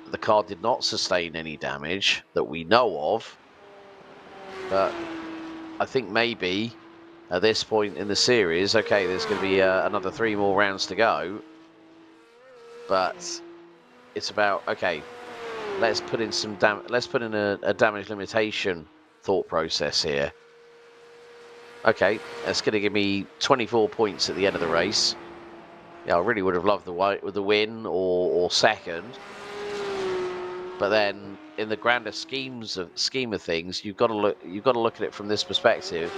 that the car did not sustain any damage that we know of. But I think maybe at this point in the series, okay, there's going to be another 3 more rounds to go, but it's about, okay, let's put in some a damage limitation thought process here. Okay, that's going to give me 24 points at the end of the race. Yeah, I really would have loved the win or 2nd, but then in the grander scheme of things, you've got to look at it from this perspective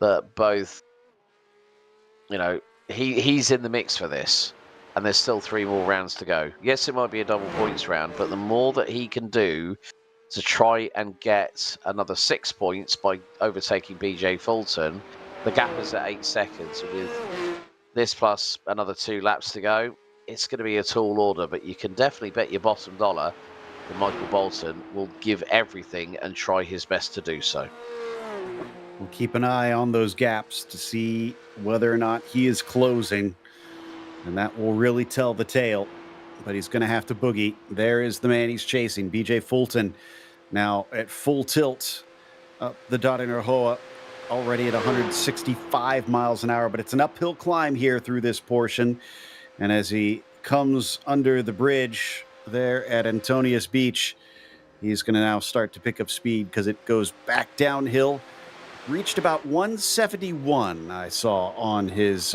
that both, you know, he's in the mix for this. And there's still 3 more rounds to go. Yes, it might be a double points round, but the more that he can do to try and get another 6 points by overtaking BJ Fulton, the gap is at 8 seconds. With this plus another 2 laps to go, it's going to be a tall order, but you can definitely bet your bottom dollar that Michael Bolton will give everything and try his best to do so. We'll keep an eye on those gaps to see whether or not he is closing, and that will really tell the tale. But he's going to have to boogie. There is the man he's chasing, BJ Fulton, now at full tilt up the Darinarhoa, already at 165 miles an hour, but it's an uphill climb here through this portion. And as he comes under the bridge there at Antonius Beach, he's going to now start to pick up speed because it goes back downhill. Reached about 171, I saw on his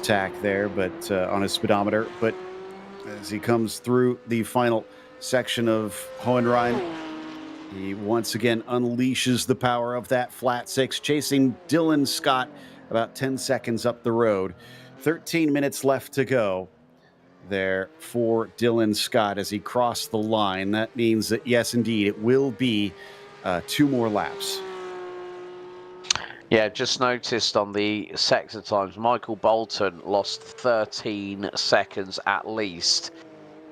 tack there, but on his speedometer. But as he comes through the final section of Hohenrhein, he once again unleashes the power of that flat six, chasing Dylan Scott about 10 seconds up the road. 13 minutes left to go there for Dylan Scott as he crossed the line. That means that, yes, indeed, it will be 2 more laps. Yeah, just noticed on the sector times, Michael Bolton lost 13 seconds at least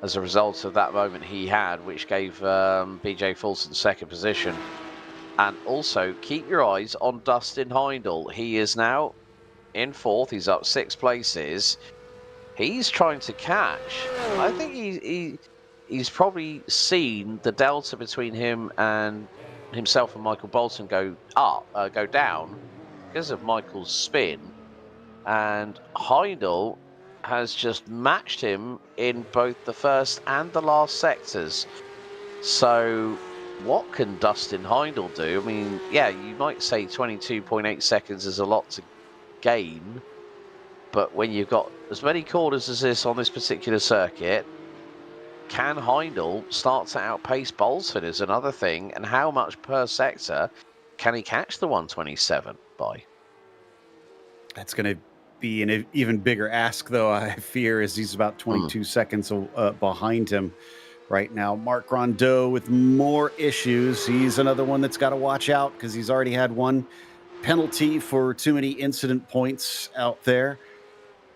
as a result of that moment he had, which gave BJ Fulton second position. And also, keep your eyes on Dustin Heindel. He is now in 4th. He's up 6 places. He's trying to catch. I think he's probably seen the delta between him and himself and Michael Bolton go down because of Michael's spin, and Heindel has just matched him in both the first and the last sectors. So what can Dustin Heindel do? I mean, yeah, you might say 22.8 seconds is a lot to gain, but when you've got as many corners as this on this particular circuit, can Heindel start to outpace Bolton is another thing, and how much per sector can he catch the 127 by? That's going to be an even bigger ask, though, I fear, as he's about 22 seconds behind him right now. Marc Rondeau with more issues. He's another one that's got to watch out because he's already had 1 penalty for too many incident points out there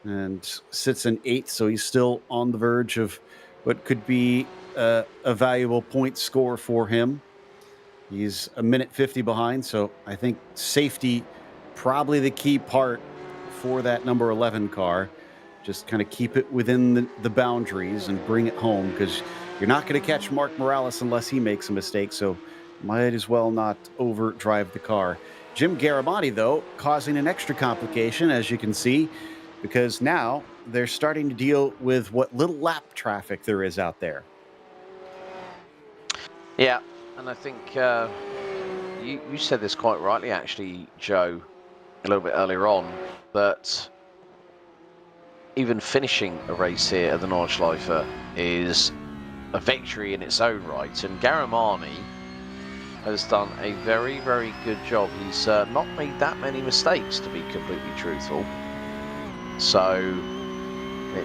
and sits in 8th, so he's still on the verge of what could be a valuable point score for him. He's a minute 50 behind, so I think safety probably the key part for that number 11 car. Just kind of keep it within the boundaries and bring it home, because you're not going to catch Mark Morales unless he makes a mistake, so might as well not overdrive the car. Jim Garimotti, though, causing an extra complication, as you can see, because now they're starting to deal with what little lap traffic there is out there. Yeah, and I think you said this quite rightly, actually, Joe, a little bit earlier on, that even finishing a race here at the Nordschleife is a victory in its own right, and Garimotti has done a very, very good job. He's not made that many mistakes, to be completely truthful. So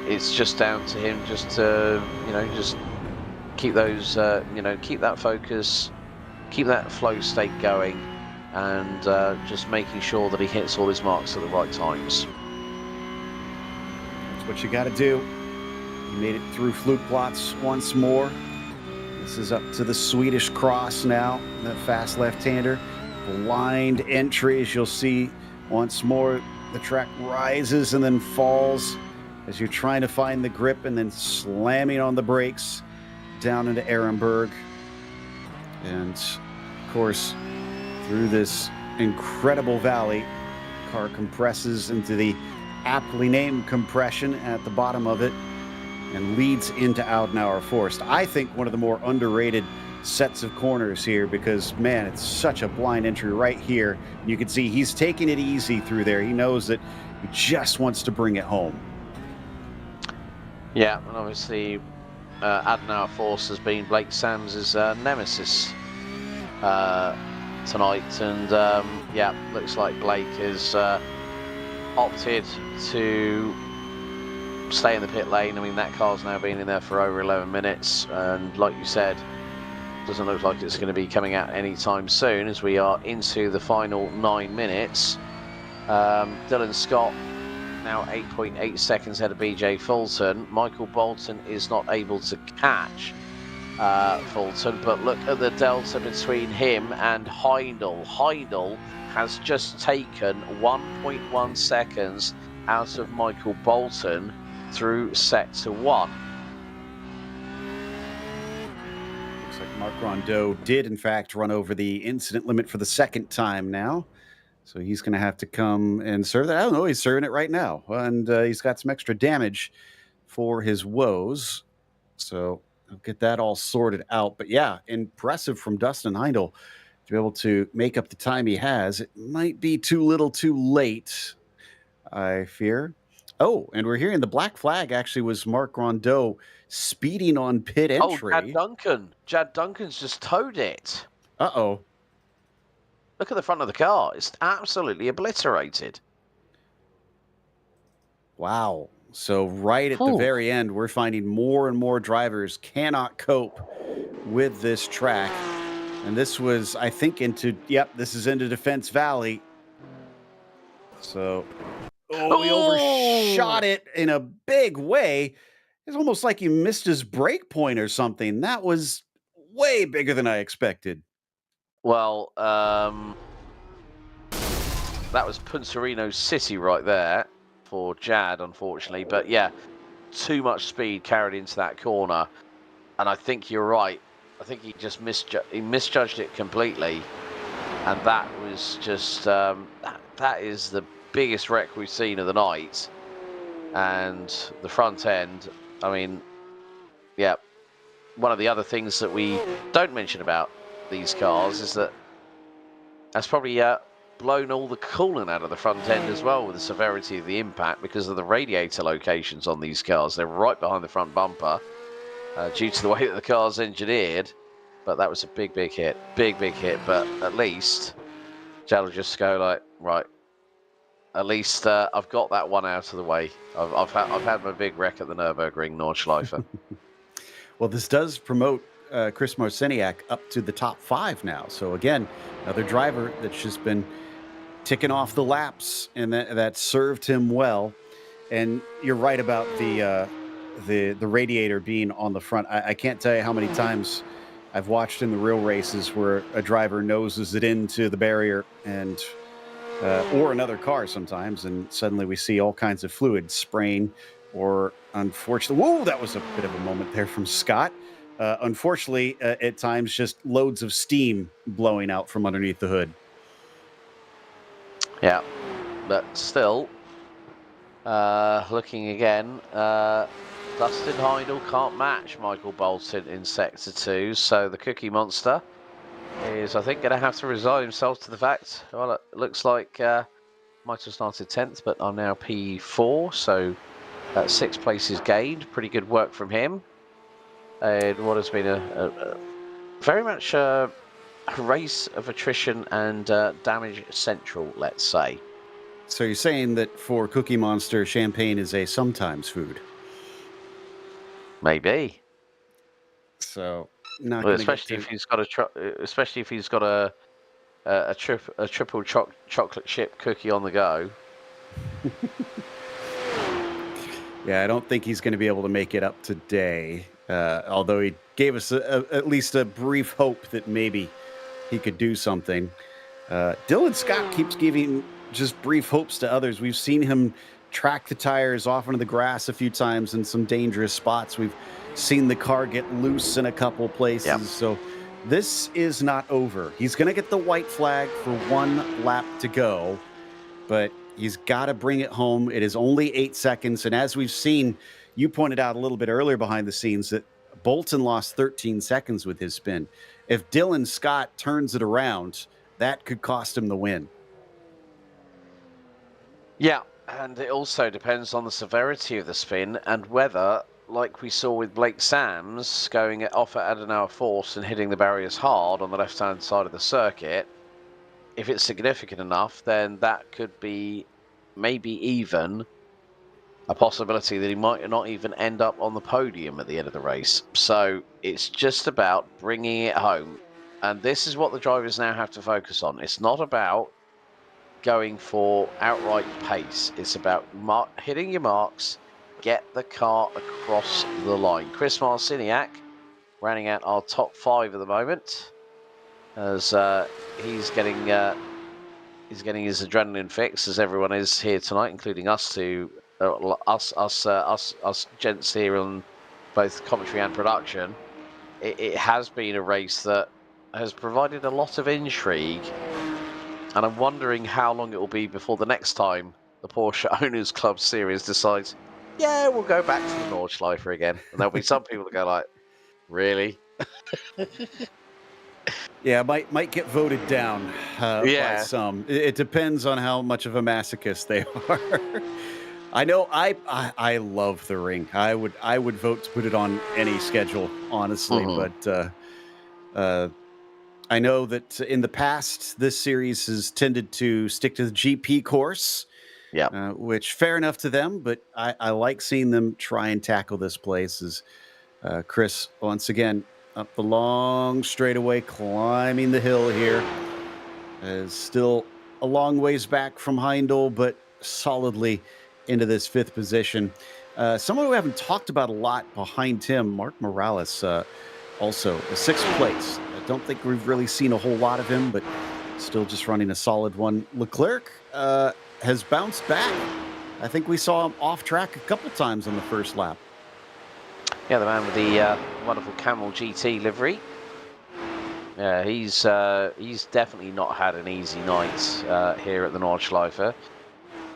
it's just down to him just to, just keep those, keep that focus, keep that flow state going, and just making sure that he hits all his marks at the right times. That's what you got to do. He made it through Flugplatz once more. This is up to the Swedish cross now, that fast left-hander. Blind entry, as you'll see once more. The track rises and then falls as you're trying to find the grip, and then slamming on the brakes down into Ehrenberg. And of course, through this incredible valley, car compresses into the aptly named compression at the bottom of it and leads into Audenauer Forest. I think one of the more underrated sets of corners here, because man, it's such a blind entry right here. You can see he's taking it easy through there. He knows that he just wants to bring it home. Yeah, and obviously Audenauer Forest has been Blake Sams' nemesis tonight, and yeah, looks like Blake has opted to stay in the pit lane. I mean, that car's now been in there for over 11 minutes, and like you said, doesn't look like it's going to be coming out anytime soon, as we are into the final 9 minutes. Dylan Scott now 8.8 seconds ahead of BJ Fulton. Michael Bolton is not able to catch Fulton, but look at the delta between him and Heindel. Heindel has just taken 1.1 seconds out of Michael Bolton through sector 1. Looks like Marc Rondeau did, in fact, run over the incident limit for the second time now. So he's going to have to come and serve that. I don't know. He's serving it right now. And he's got some extra damage for his woes. So I'll get that all sorted out. But yeah, impressive from Dustin Heindel to be able to make up the time he has. It might be too little too late, I fear. Oh, and we're hearing the black flag actually was Marc Rondeau speeding on pit entry. Oh, Chad Duncan. Chad Duncan's just towed it. Uh-oh. Look at the front of the car. It's absolutely obliterated. Wow. So right at the very end, we're finding more and more drivers cannot cope with this track. And this was, I think, this is into Defense Valley. So, he overshot it in a big way. It's almost like he missed his brake point or something. That was way bigger than I expected. Well, that was Puntarino City right there for Jad, unfortunately. But yeah, too much speed carried into that corner. And I think you're right. I think he just misjudged it completely. And that was just, that is the biggest wreck we've seen of the night. And the front end, I mean, yeah, one of the other things that we don't mention about these cars is that that's probably blown all the coolant out of the front end as well with the severity of the impact because of the radiator locations on these cars. They're right behind the front bumper due to the way that the car's engineered. But that was a big hit. Big hit. But at least Jad will just go like, right, at least I've got that one out of the way. I've had my big wreck at the Nürburgring Nordschleife. Well, this does promote Chris Marciniak up to the top 5 now. So again, another driver that's just been ticking off the laps, and that served him well. And you're right about the radiator being on the front. I can't tell you how many times I've watched in the real races where a driver noses it into the barrier and or another car sometimes, and suddenly we see all kinds of fluid spraying, or unfortunately, whoa, that was a bit of a moment there from Scott. Unfortunately, at times, just loads of steam blowing out from underneath the hood. Yeah, but still, looking again, Dustin Heindel can't match Michael Bolton in Sector 2, so the Cookie Monster is, I think, going to have to resign himself to the fact, well, it looks like might have started 10th, but I'm now P4, so 6 places gained. Pretty good work from him. And what has been a very much a race of attrition and damage central, let's say. So you're saying that for Cookie Monster, champagne is a sometimes food? Maybe. So not well, especially if he's got a triple chocolate chip cookie on the go. Yeah, I don't think he's going to be able to make it up today. Although he gave us at least a brief hope that maybe he could do something. Dylan Scott keeps giving just brief hopes to others. We've seen him track the tires off into the grass a few times in some dangerous spots. We've seen the car get loose in a couple places. Yep. So this is not over. He's going to get the white flag for 1 lap to go, but he's got to bring it home. It is only 8 seconds. And as we've seen, you pointed out a little bit earlier behind the scenes that Bolton lost 13 seconds with his spin. If Dylan Scott turns it around, that could cost him the win. Yeah, and it also depends on the severity of the spin and whether, like we saw with Blake Sams, going off at Adenauer Force and hitting the barriers hard on the left-hand side of the circuit, if it's significant enough, then that could be maybe even a possibility that he might not even end up on the podium at the end of the race. So it's just about bringing it home. And this is what the drivers now have to focus on. It's not about going for outright pace. It's about hitting your marks, get the car across the line. Chris Marciniak, rounding out our top 5 at the moment, as he's getting his adrenaline fix, as everyone is here tonight, including us us gents here on both commentary and production. It has been a race that has provided a lot of intrigue, and I'm wondering how long it will be before the next time the Porsche Owners Club Series decides, yeah, we'll go back to the Nordschleife again. And there'll be some people that go like, really? Yeah, might get voted down by some. It depends on how much of a masochist they are. I know I love the ring. I would vote to put it on any schedule, honestly. But I know that in the past, this series has tended to stick to the GP course. Yeah. Which fair enough to them, but I like seeing them try and tackle this place. As Chris once again up the long straightaway, climbing the hill here, is still a long ways back from Heindel, but solidly into this 5th position. Someone who we haven't talked about a lot behind him, Mark Morales, also a 6th place. I don't think we've really seen a whole lot of him, but still just running a solid one. Leclerc has bounced back. I think we saw him off track a couple times on the first lap. Yeah, the man with the wonderful Camel GT livery. Yeah, he's definitely not had an easy night here at the Nordschleife.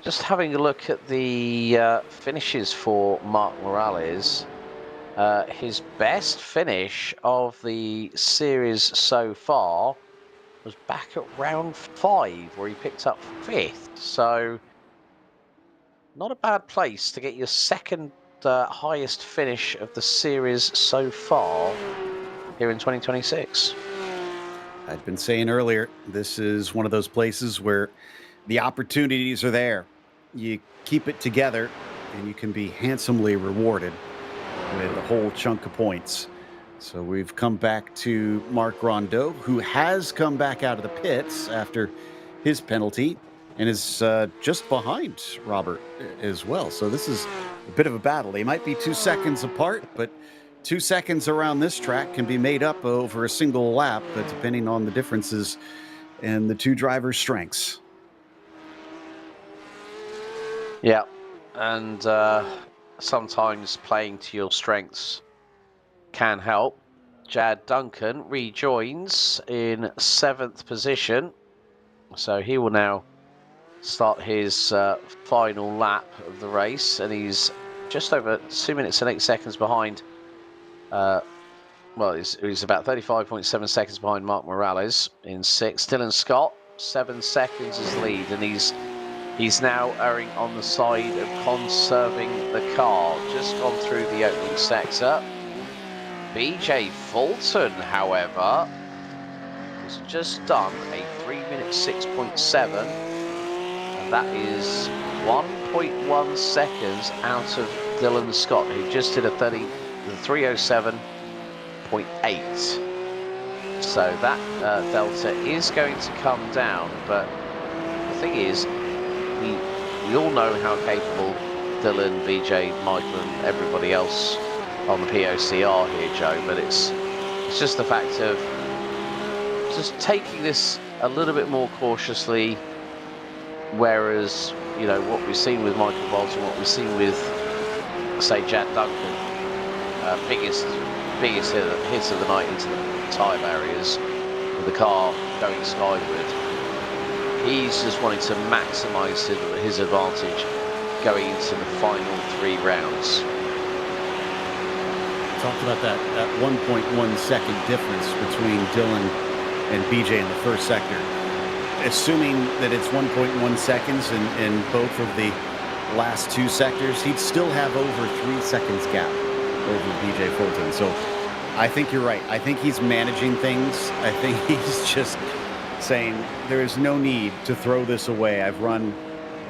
Just having a look at the finishes for Mark Morales. His best finish of the series so far was back at round 5, where he picked up 5th. So, not a bad place to get your 2nd highest finish of the series so far here in 2026. I'd been saying earlier, this is one of those places where the opportunities are there. You keep it together, and you can be handsomely rewarded with a whole chunk of points. So we've come back to Marc Rondeau, who has come back out of the pits after his penalty and is just behind Robert as well. So this is a bit of a battle. They might be 2 seconds apart, but 2 seconds around this track can be made up over a single lap, depending on the differences in the 2 drivers' strengths. Yeah, and sometimes playing to your strengths can help. Jad Duncan rejoins in 7th position, so he will now start his final lap of the race, and he's just over 2 minutes and 8 seconds behind. Well, he's about 35.7 seconds behind Mark Morales in 6th. Dylan Scott 7 seconds is lead, and he's now erring on the side of conserving the car. Just gone through the opening sector. BJ Fulton, however, has just done a 3-minute 6.7, and that is 1.1 seconds out of Dylan Scott, who just did a 3:07.8. So that delta is going to come down, but the thing is, we all know how capable Dylan, BJ, Michael, and everybody else on the POC are here, Joe, but it's just the fact of just taking this a little bit more cautiously, whereas, you know, what we've seen with Michael Bolton, what we've seen with, say, Jack Duncan, biggest hit of the night into the tyre barriers, with the car going skyward. He's just wanting to maximise his advantage going into the final 3 rounds. Talked about that 1.1 second difference between Dylan and BJ in the first sector. Assuming that it's 1.1 seconds in both of the last 2 sectors, he'd still have over 3 seconds gap over BJ Fulton. So I think you're right. I think he's managing things. I think he's just saying there is no need to throw this away. I've run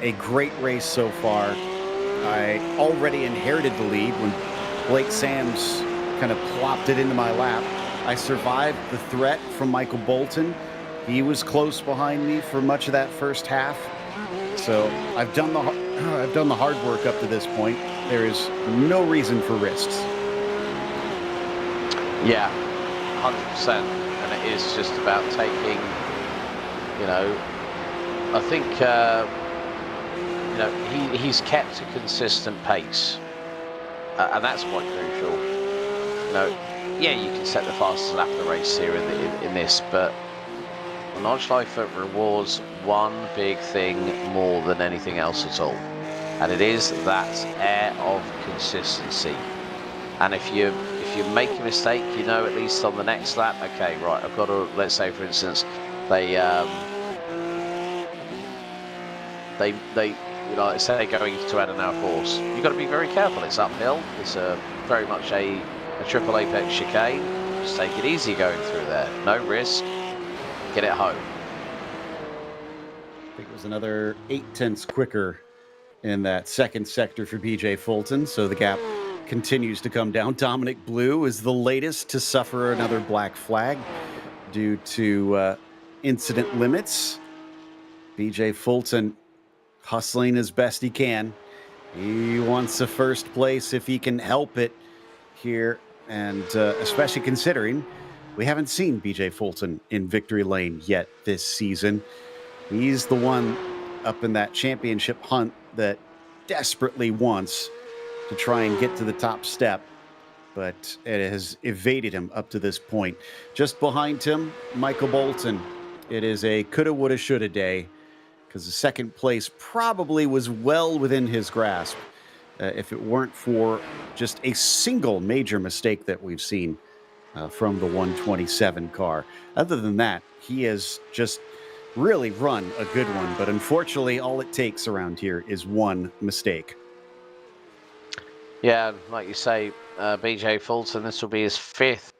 a great race so far. I already inherited the lead when Blake Sams kind of plopped it into my lap. I survived the threat from Michael Bolton. He was close behind me for much of that first half. So I've done the hard work up to this point. There is no reason for risks. Yeah, 100%. And it is just about taking, you know, I think, you know, he's kept a consistent pace. And that's quite crucial. You know, yeah, you can set the fastest lap of the race here in this, but the Nordschleife rewards one big thing more than anything else at all. And it is that air of consistency. And if you make a mistake, you know, at least on the next lap, okay, right, I've got to, let's say for instance, they you know, let's say going to add an hour course, you've got to be very careful. It's uphill. It's very much a triple apex chicane. Just take it easy going through there. No risk. Get it home. I think it was another 0.8 quicker in that second sector for BJ Fulton, so the gap continues to come down. Dominic Blue is the latest to suffer another black flag due to incident limits. BJ Fulton hustling as best he can. He wants a first place if he can help it here, and especially considering we haven't seen BJ Fulton in victory lane yet this season. He's the one up in that championship hunt that desperately wants to try and get to the top step, but it has evaded him up to this point. Just behind him, Michael Bolton. It is a coulda, woulda, shoulda day, because the second place probably was well within his grasp if it weren't for just a single major mistake that we've seen from the 127 car. Other than that, he has just really run a good one, but unfortunately all it takes around here is one mistake. Yeah, like you say, BJ Fulton, this will be his fifth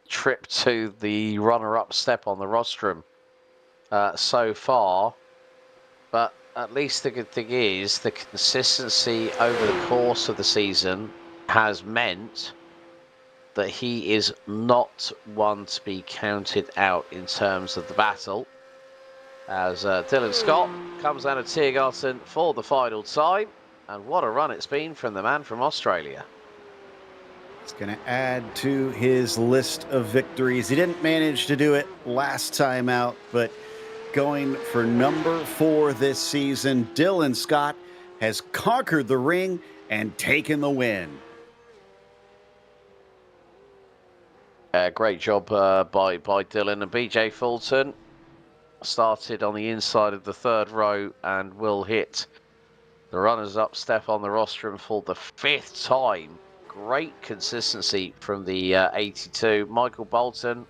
trip to the runner-up step on the rostrum so far, but at least the good thing is the consistency over the course of the season has meant that he is not one to be counted out in terms of the battle, as Dylan Scott comes down to Tiergarten for the final time, and what a run it's been from the man from Australia. It's going to add to his list of victories. He didn't manage to do it last time out, but going for number 4 this season, Dylan Scott has conquered the ring and taken the win. Great job by Dylan. And BJ Fulton started on the inside of the third row and will hit the runners-up step on the rostrum for the 5th time. Great consistency from the 82. Michael Bolton,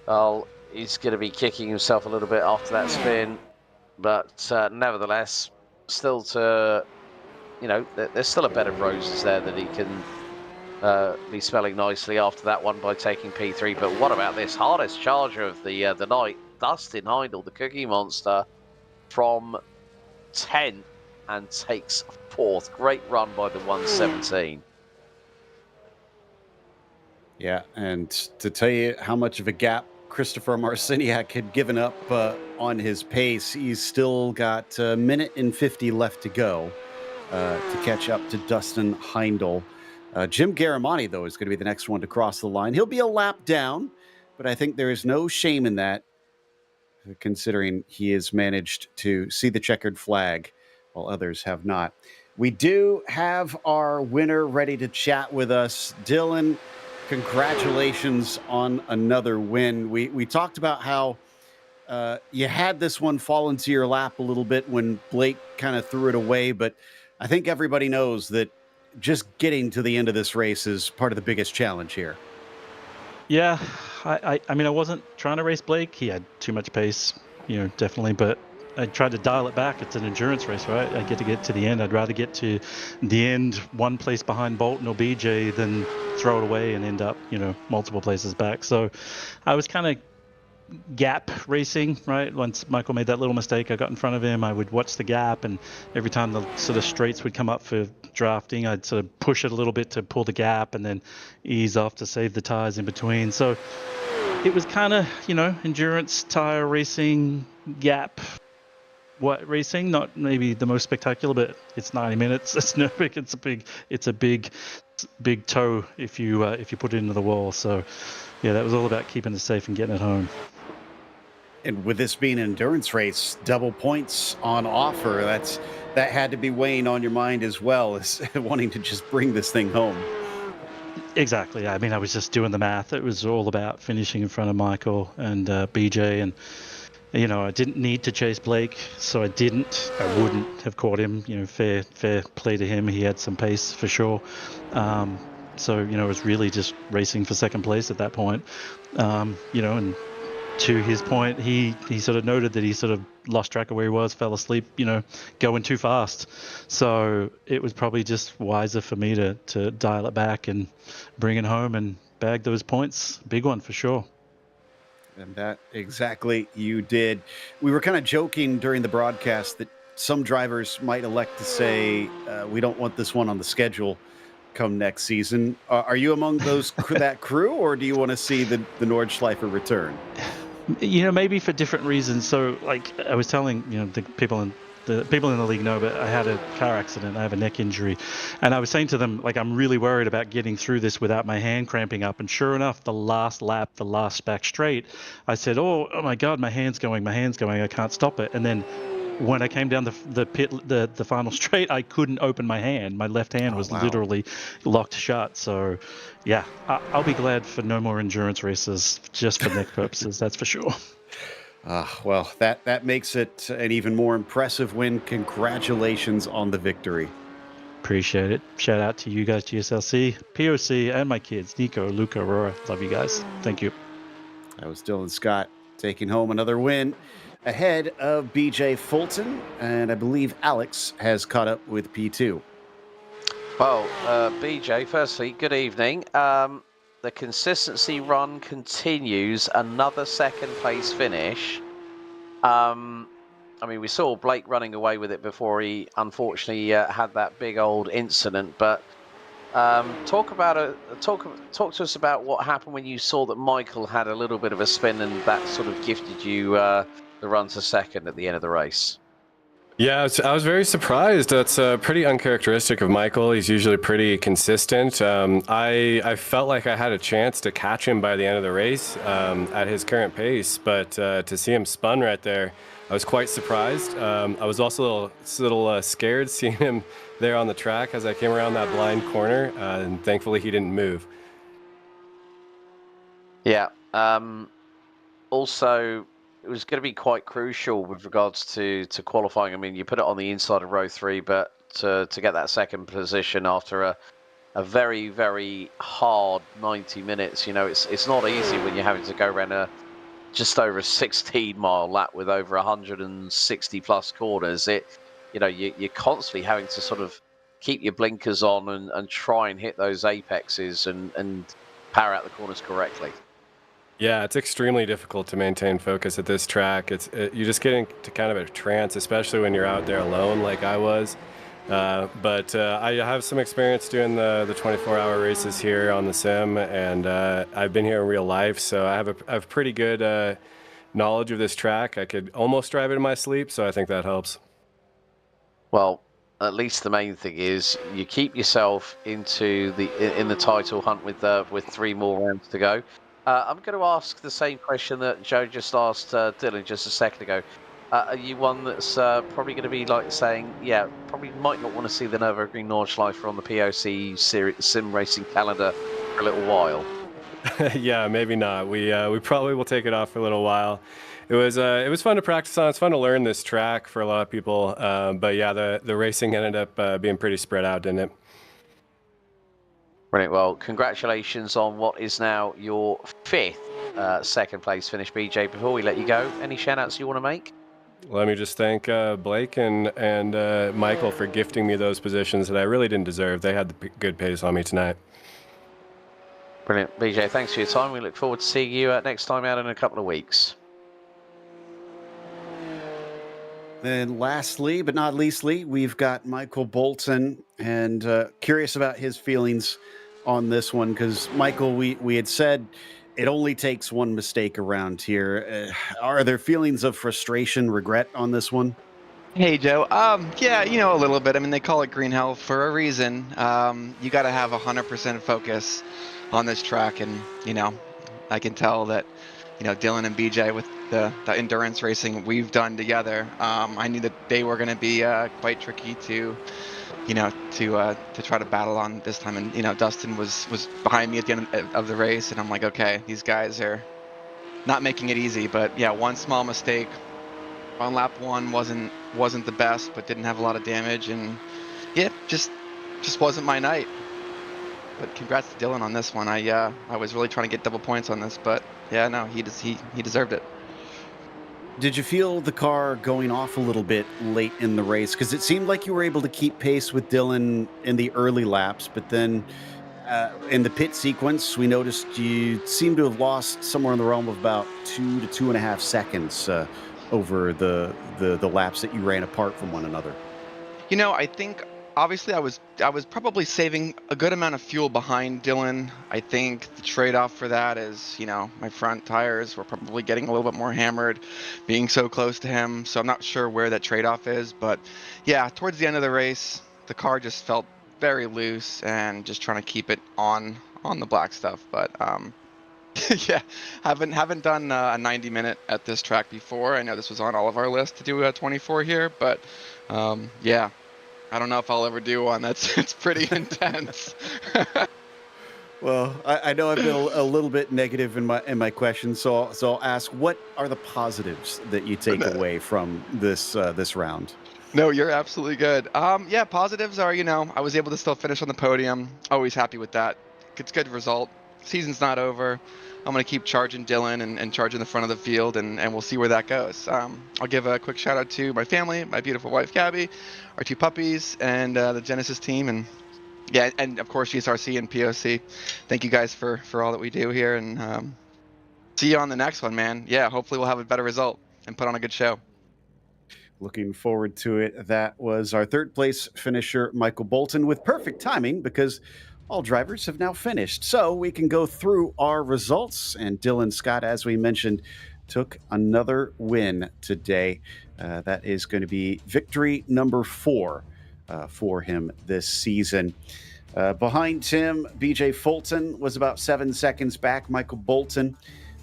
well, he's going to be kicking himself a little bit after that spin, but nevertheless, still to, you know, there's still a bed of roses there that he can be smelling nicely after that one by taking P3. But what about this hardest charger of the night, Dustin Heindel, the Cookie Monster, from 10th and takes 4th. Great run by the 117. Yeah, and to tell you how much of a gap Christopher Marciniak had given up on his pace, he's still got a minute and 50 left to go to catch up to Dustin Heindel. Jim Garamani, though, is going to be the next one to cross the line. He'll be a lap down, but I think there is no shame in that, considering he has managed to see the checkered flag while others have not. We do have our winner ready to chat with us. Dylan, congratulations on another win. We talked about how you had this one fall into your lap a little bit when Blake kind of threw it away, but I think everybody knows that just getting to the end of this race is part of the biggest challenge here. Yeah, I mean, I wasn't trying to race Blake. He had too much pace, you know, definitely, but I tried to dial it back. It's an endurance race, right? I get to the end. I'd rather get to the end one place behind Bolton or BJ than throw it away and end up, you know, multiple places back. So I was kind of gap racing, right? Once Michael made that little mistake, I got in front of him. I would watch the gap, and every time the sort of straights would come up for drafting, I'd sort of push it a little bit to pull the gap and then ease off to save the tires in between. So it was kind of, you know, endurance tire racing, gap racing, not maybe the most spectacular, but it's 90 minutes. It's Nürburgring. It's a big big toe if you put it into the wall. So yeah, that was all about keeping it safe and getting it home. And with this being an endurance race, double points on offer, that had to be weighing on your mind as well as wanting to just bring this thing home. Exactly. I mean, I was just doing the math. It was all about finishing in front of Michael and BJ, and I didn't need to chase Blake, so I wouldn't have caught him. Fair play to him. He had some pace for sure. So it was really just racing for second place at that point. And to his point, he sort of noted that he sort of lost track of where he was, fell asleep, going too fast. So it was probably just wiser for me to dial it back and bring it home and bag those points. Big one for sure. And that exactly you did. We were kind of joking during the broadcast that some drivers might elect to say, we don't want this one on the schedule come next season. Are you among that crew, or do you want to see the Nordschleifer return? Maybe for different reasons. So, like I was telling, the people in the league know, but I had a car accident. I have a neck injury, and I was saying to them, like, I'm really worried about getting through this without my hand cramping up. And sure enough, the last lap, the last back straight, I said, oh my God, my hand's going. I can't stop it. And then when I came down the final straight, I couldn't open my hand. My left hand was literally locked shut. So, yeah, I'll be glad for no more endurance races just for neck purposes. That's for sure. Well, that makes it an even more impressive win. Congratulations on the victory. Appreciate it. Shout out to you guys, GSRC, POC, and my kids, Nico, Luca, Aurora. Love you guys. Thank you. That was Dylan Scott taking home another win ahead of BJ Fulton, and I believe Alex has caught up with P2. Well, BJ, firstly, good evening. The consistency run continues, another second place finish. I mean, we saw Blake running away with it before he unfortunately had that big old incident, but talk to us about what happened when you saw that Michael had a little bit of a spin and that sort of gifted you the run to second at the end of the race. Yeah, I was very surprised. That's pretty uncharacteristic of Michael. He's usually pretty consistent. I felt like I had a chance to catch him by the end of the race at his current pace, but to see him spun right there, I was quite surprised. I was also a little scared seeing him there on the track as I came around that blind corner, and thankfully he didn't move. Yeah. Also, it was going to be quite crucial with regards to qualifying. I mean, you put it on the inside of row 3, but to get that second position after a very, very hard 90 minutes, it's not easy when you're having to go around just over a 16-mile lap with over 160 plus corners. You're constantly having to sort of keep your blinkers on and try and hit those apexes and power out the corners correctly. Yeah, it's extremely difficult to maintain focus at this track. You just get into kind of a trance, especially when you're out there alone like I was. But I have some experience doing the 24-hour races here on the sim, and I've been here in real life, so I have pretty good knowledge of this track. I could almost drive it in my sleep, so I think that helps. Well, at least the main thing is you keep yourself in the title hunt with 3 more rounds to go. I'm going to ask the same question that Joe just asked Dylan just a second ago. Are you one that's probably going to be like saying, yeah, probably might not want to see the Nürburgring Nordschleifer on the POC sim racing calendar for a little while? Yeah, maybe not. We probably will take it off for a little while. It was fun to practice on. It's fun to learn this track for a lot of people. But yeah, the racing ended up being pretty spread out, didn't it? Brilliant. Well, congratulations on what is now your 5th second place finish, BJ. Before we let you go, any shout outs you want to make? Let me just thank Blake and Michael for gifting me those positions that I really didn't deserve. They had the good pace on me tonight. Brilliant. BJ, thanks for your time. We look forward to seeing you next time out in a couple of weeks. Then lastly, but not leastly, we've got Michael Bolton, and curious about his feelings on this one, because Michael, we had said it only takes one mistake around here. Are there feelings of frustration, regret on this one? Hey Joe. Yeah, a little bit. I mean, they call it Green Hell for a reason. You got to have 100% focus on this track, and I can tell that, Dylan and BJ with the endurance racing we've done together. I knew that they were going to be quite tricky to, to try to battle on this time. And Dustin was behind me at the end of the race, and I'm like, okay, these guys are not making it easy. But yeah, one small mistake on lap one wasn't the best, but didn't have a lot of damage, and yeah, just wasn't my night. But congrats to Dylan on this one. I was really trying to get double points on this, but yeah, no, he deserved it. Did you feel the car going off a little bit late in the race? Because it seemed like you were able to keep pace with Dylan in the early laps, but then in the pit sequence, we noticed you seemed to have lost somewhere in the realm of about 2 to 2.5 seconds over the laps that you ran apart from one another. I think obviously I was probably saving a good amount of fuel behind Dylan. I think the trade-off for that is, my front tires were probably getting a little bit more hammered being so close to him. So I'm not sure where that trade-off is, but yeah, towards the end of the race, the car just felt very loose and just trying to keep it on the black stuff. But yeah, haven't done a 90-minute at this track before. I know this was on all of our lists to do a 24 here, but yeah, I don't know if I'll ever do one. It's pretty intense. Well, I know I've been a little bit negative in my questions, so I'll ask, what are the positives that you take away from this round? No, you're absolutely good. Yeah, positives are, I was able to still finish on the podium. Always happy with that. It's a good result. Season's not over. I'm going to keep charging Dylan and charging the front of the field, and we'll see where that goes. I'll give a quick shout out to my family, my beautiful wife, Gabby, our 2 puppies, and the Genesis team. And yeah, and of course, GSRC and POC. Thank you guys for all that we do here, and see you on the next one, man. Yeah, hopefully we'll have a better result and put on a good show. Looking forward to it. That was our third place finisher, Michael Bolton, with perfect timing because all drivers have now finished. So we can go through our results. And Dylan Scott, as we mentioned, took another win today. That is going to be victory number 4 for him this season. Behind him, BJ Fulton was about 7 seconds back. Michael Bolton,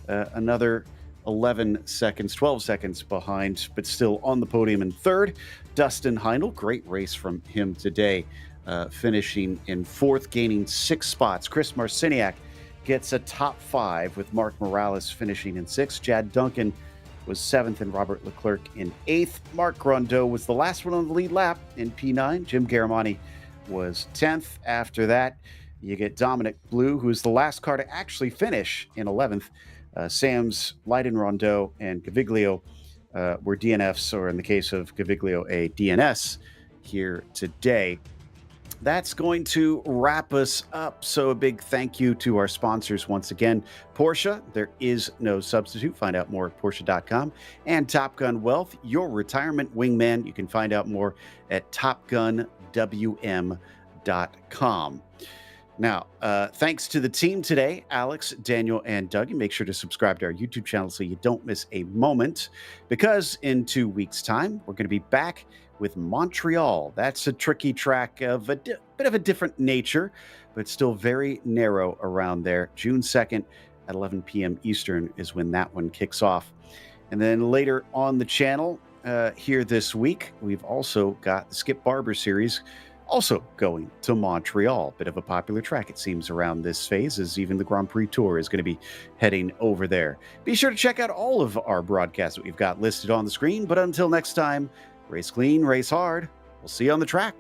another 12 seconds behind, but still on the podium in third. Dustin Heindl, great race from him today, finishing in 4th, gaining 6 spots. Chris Marciniak gets a top 5 with Mark Morales finishing in 6th. Jad Duncan was 7th and Robert Leclerc in 8th. Mark Rondeau was the last one on the lead lap in P9. Jim Garamani was 10th. After that, you get Dominic Blue, who's the last car to actually finish in 11th. Sams, Leiden, Rondeau, and Gaviglio were DNFs, or in the case of Gaviglio, a DNS here today. That's going to wrap us up. So a big thank you to our sponsors once again. Porsche, there is no substitute. Find out more at Porsche.com. And Top Gun Wealth, your retirement wingman. You can find out more at TopGunWM.com. Now, thanks to the team today, Alex, Daniel, and Doug. And make sure to subscribe to our YouTube channel so you don't miss a moment, because in 2 weeks' time, we're going to be back with Montreal. That's a tricky track of a bit of a different nature, but still very narrow around there. June 2nd at 11 p.m. Eastern is when that one kicks off. And then later on the channel here this week, we've also got the Skip Barber series also going to Montreal. Bit of a popular track, it seems, around this phase, as even the Grand Prix Tour is going to be heading over there. Be sure to check out all of our broadcasts that we've got listed on the screen. But until next time, race clean, race hard. We'll see you on the track.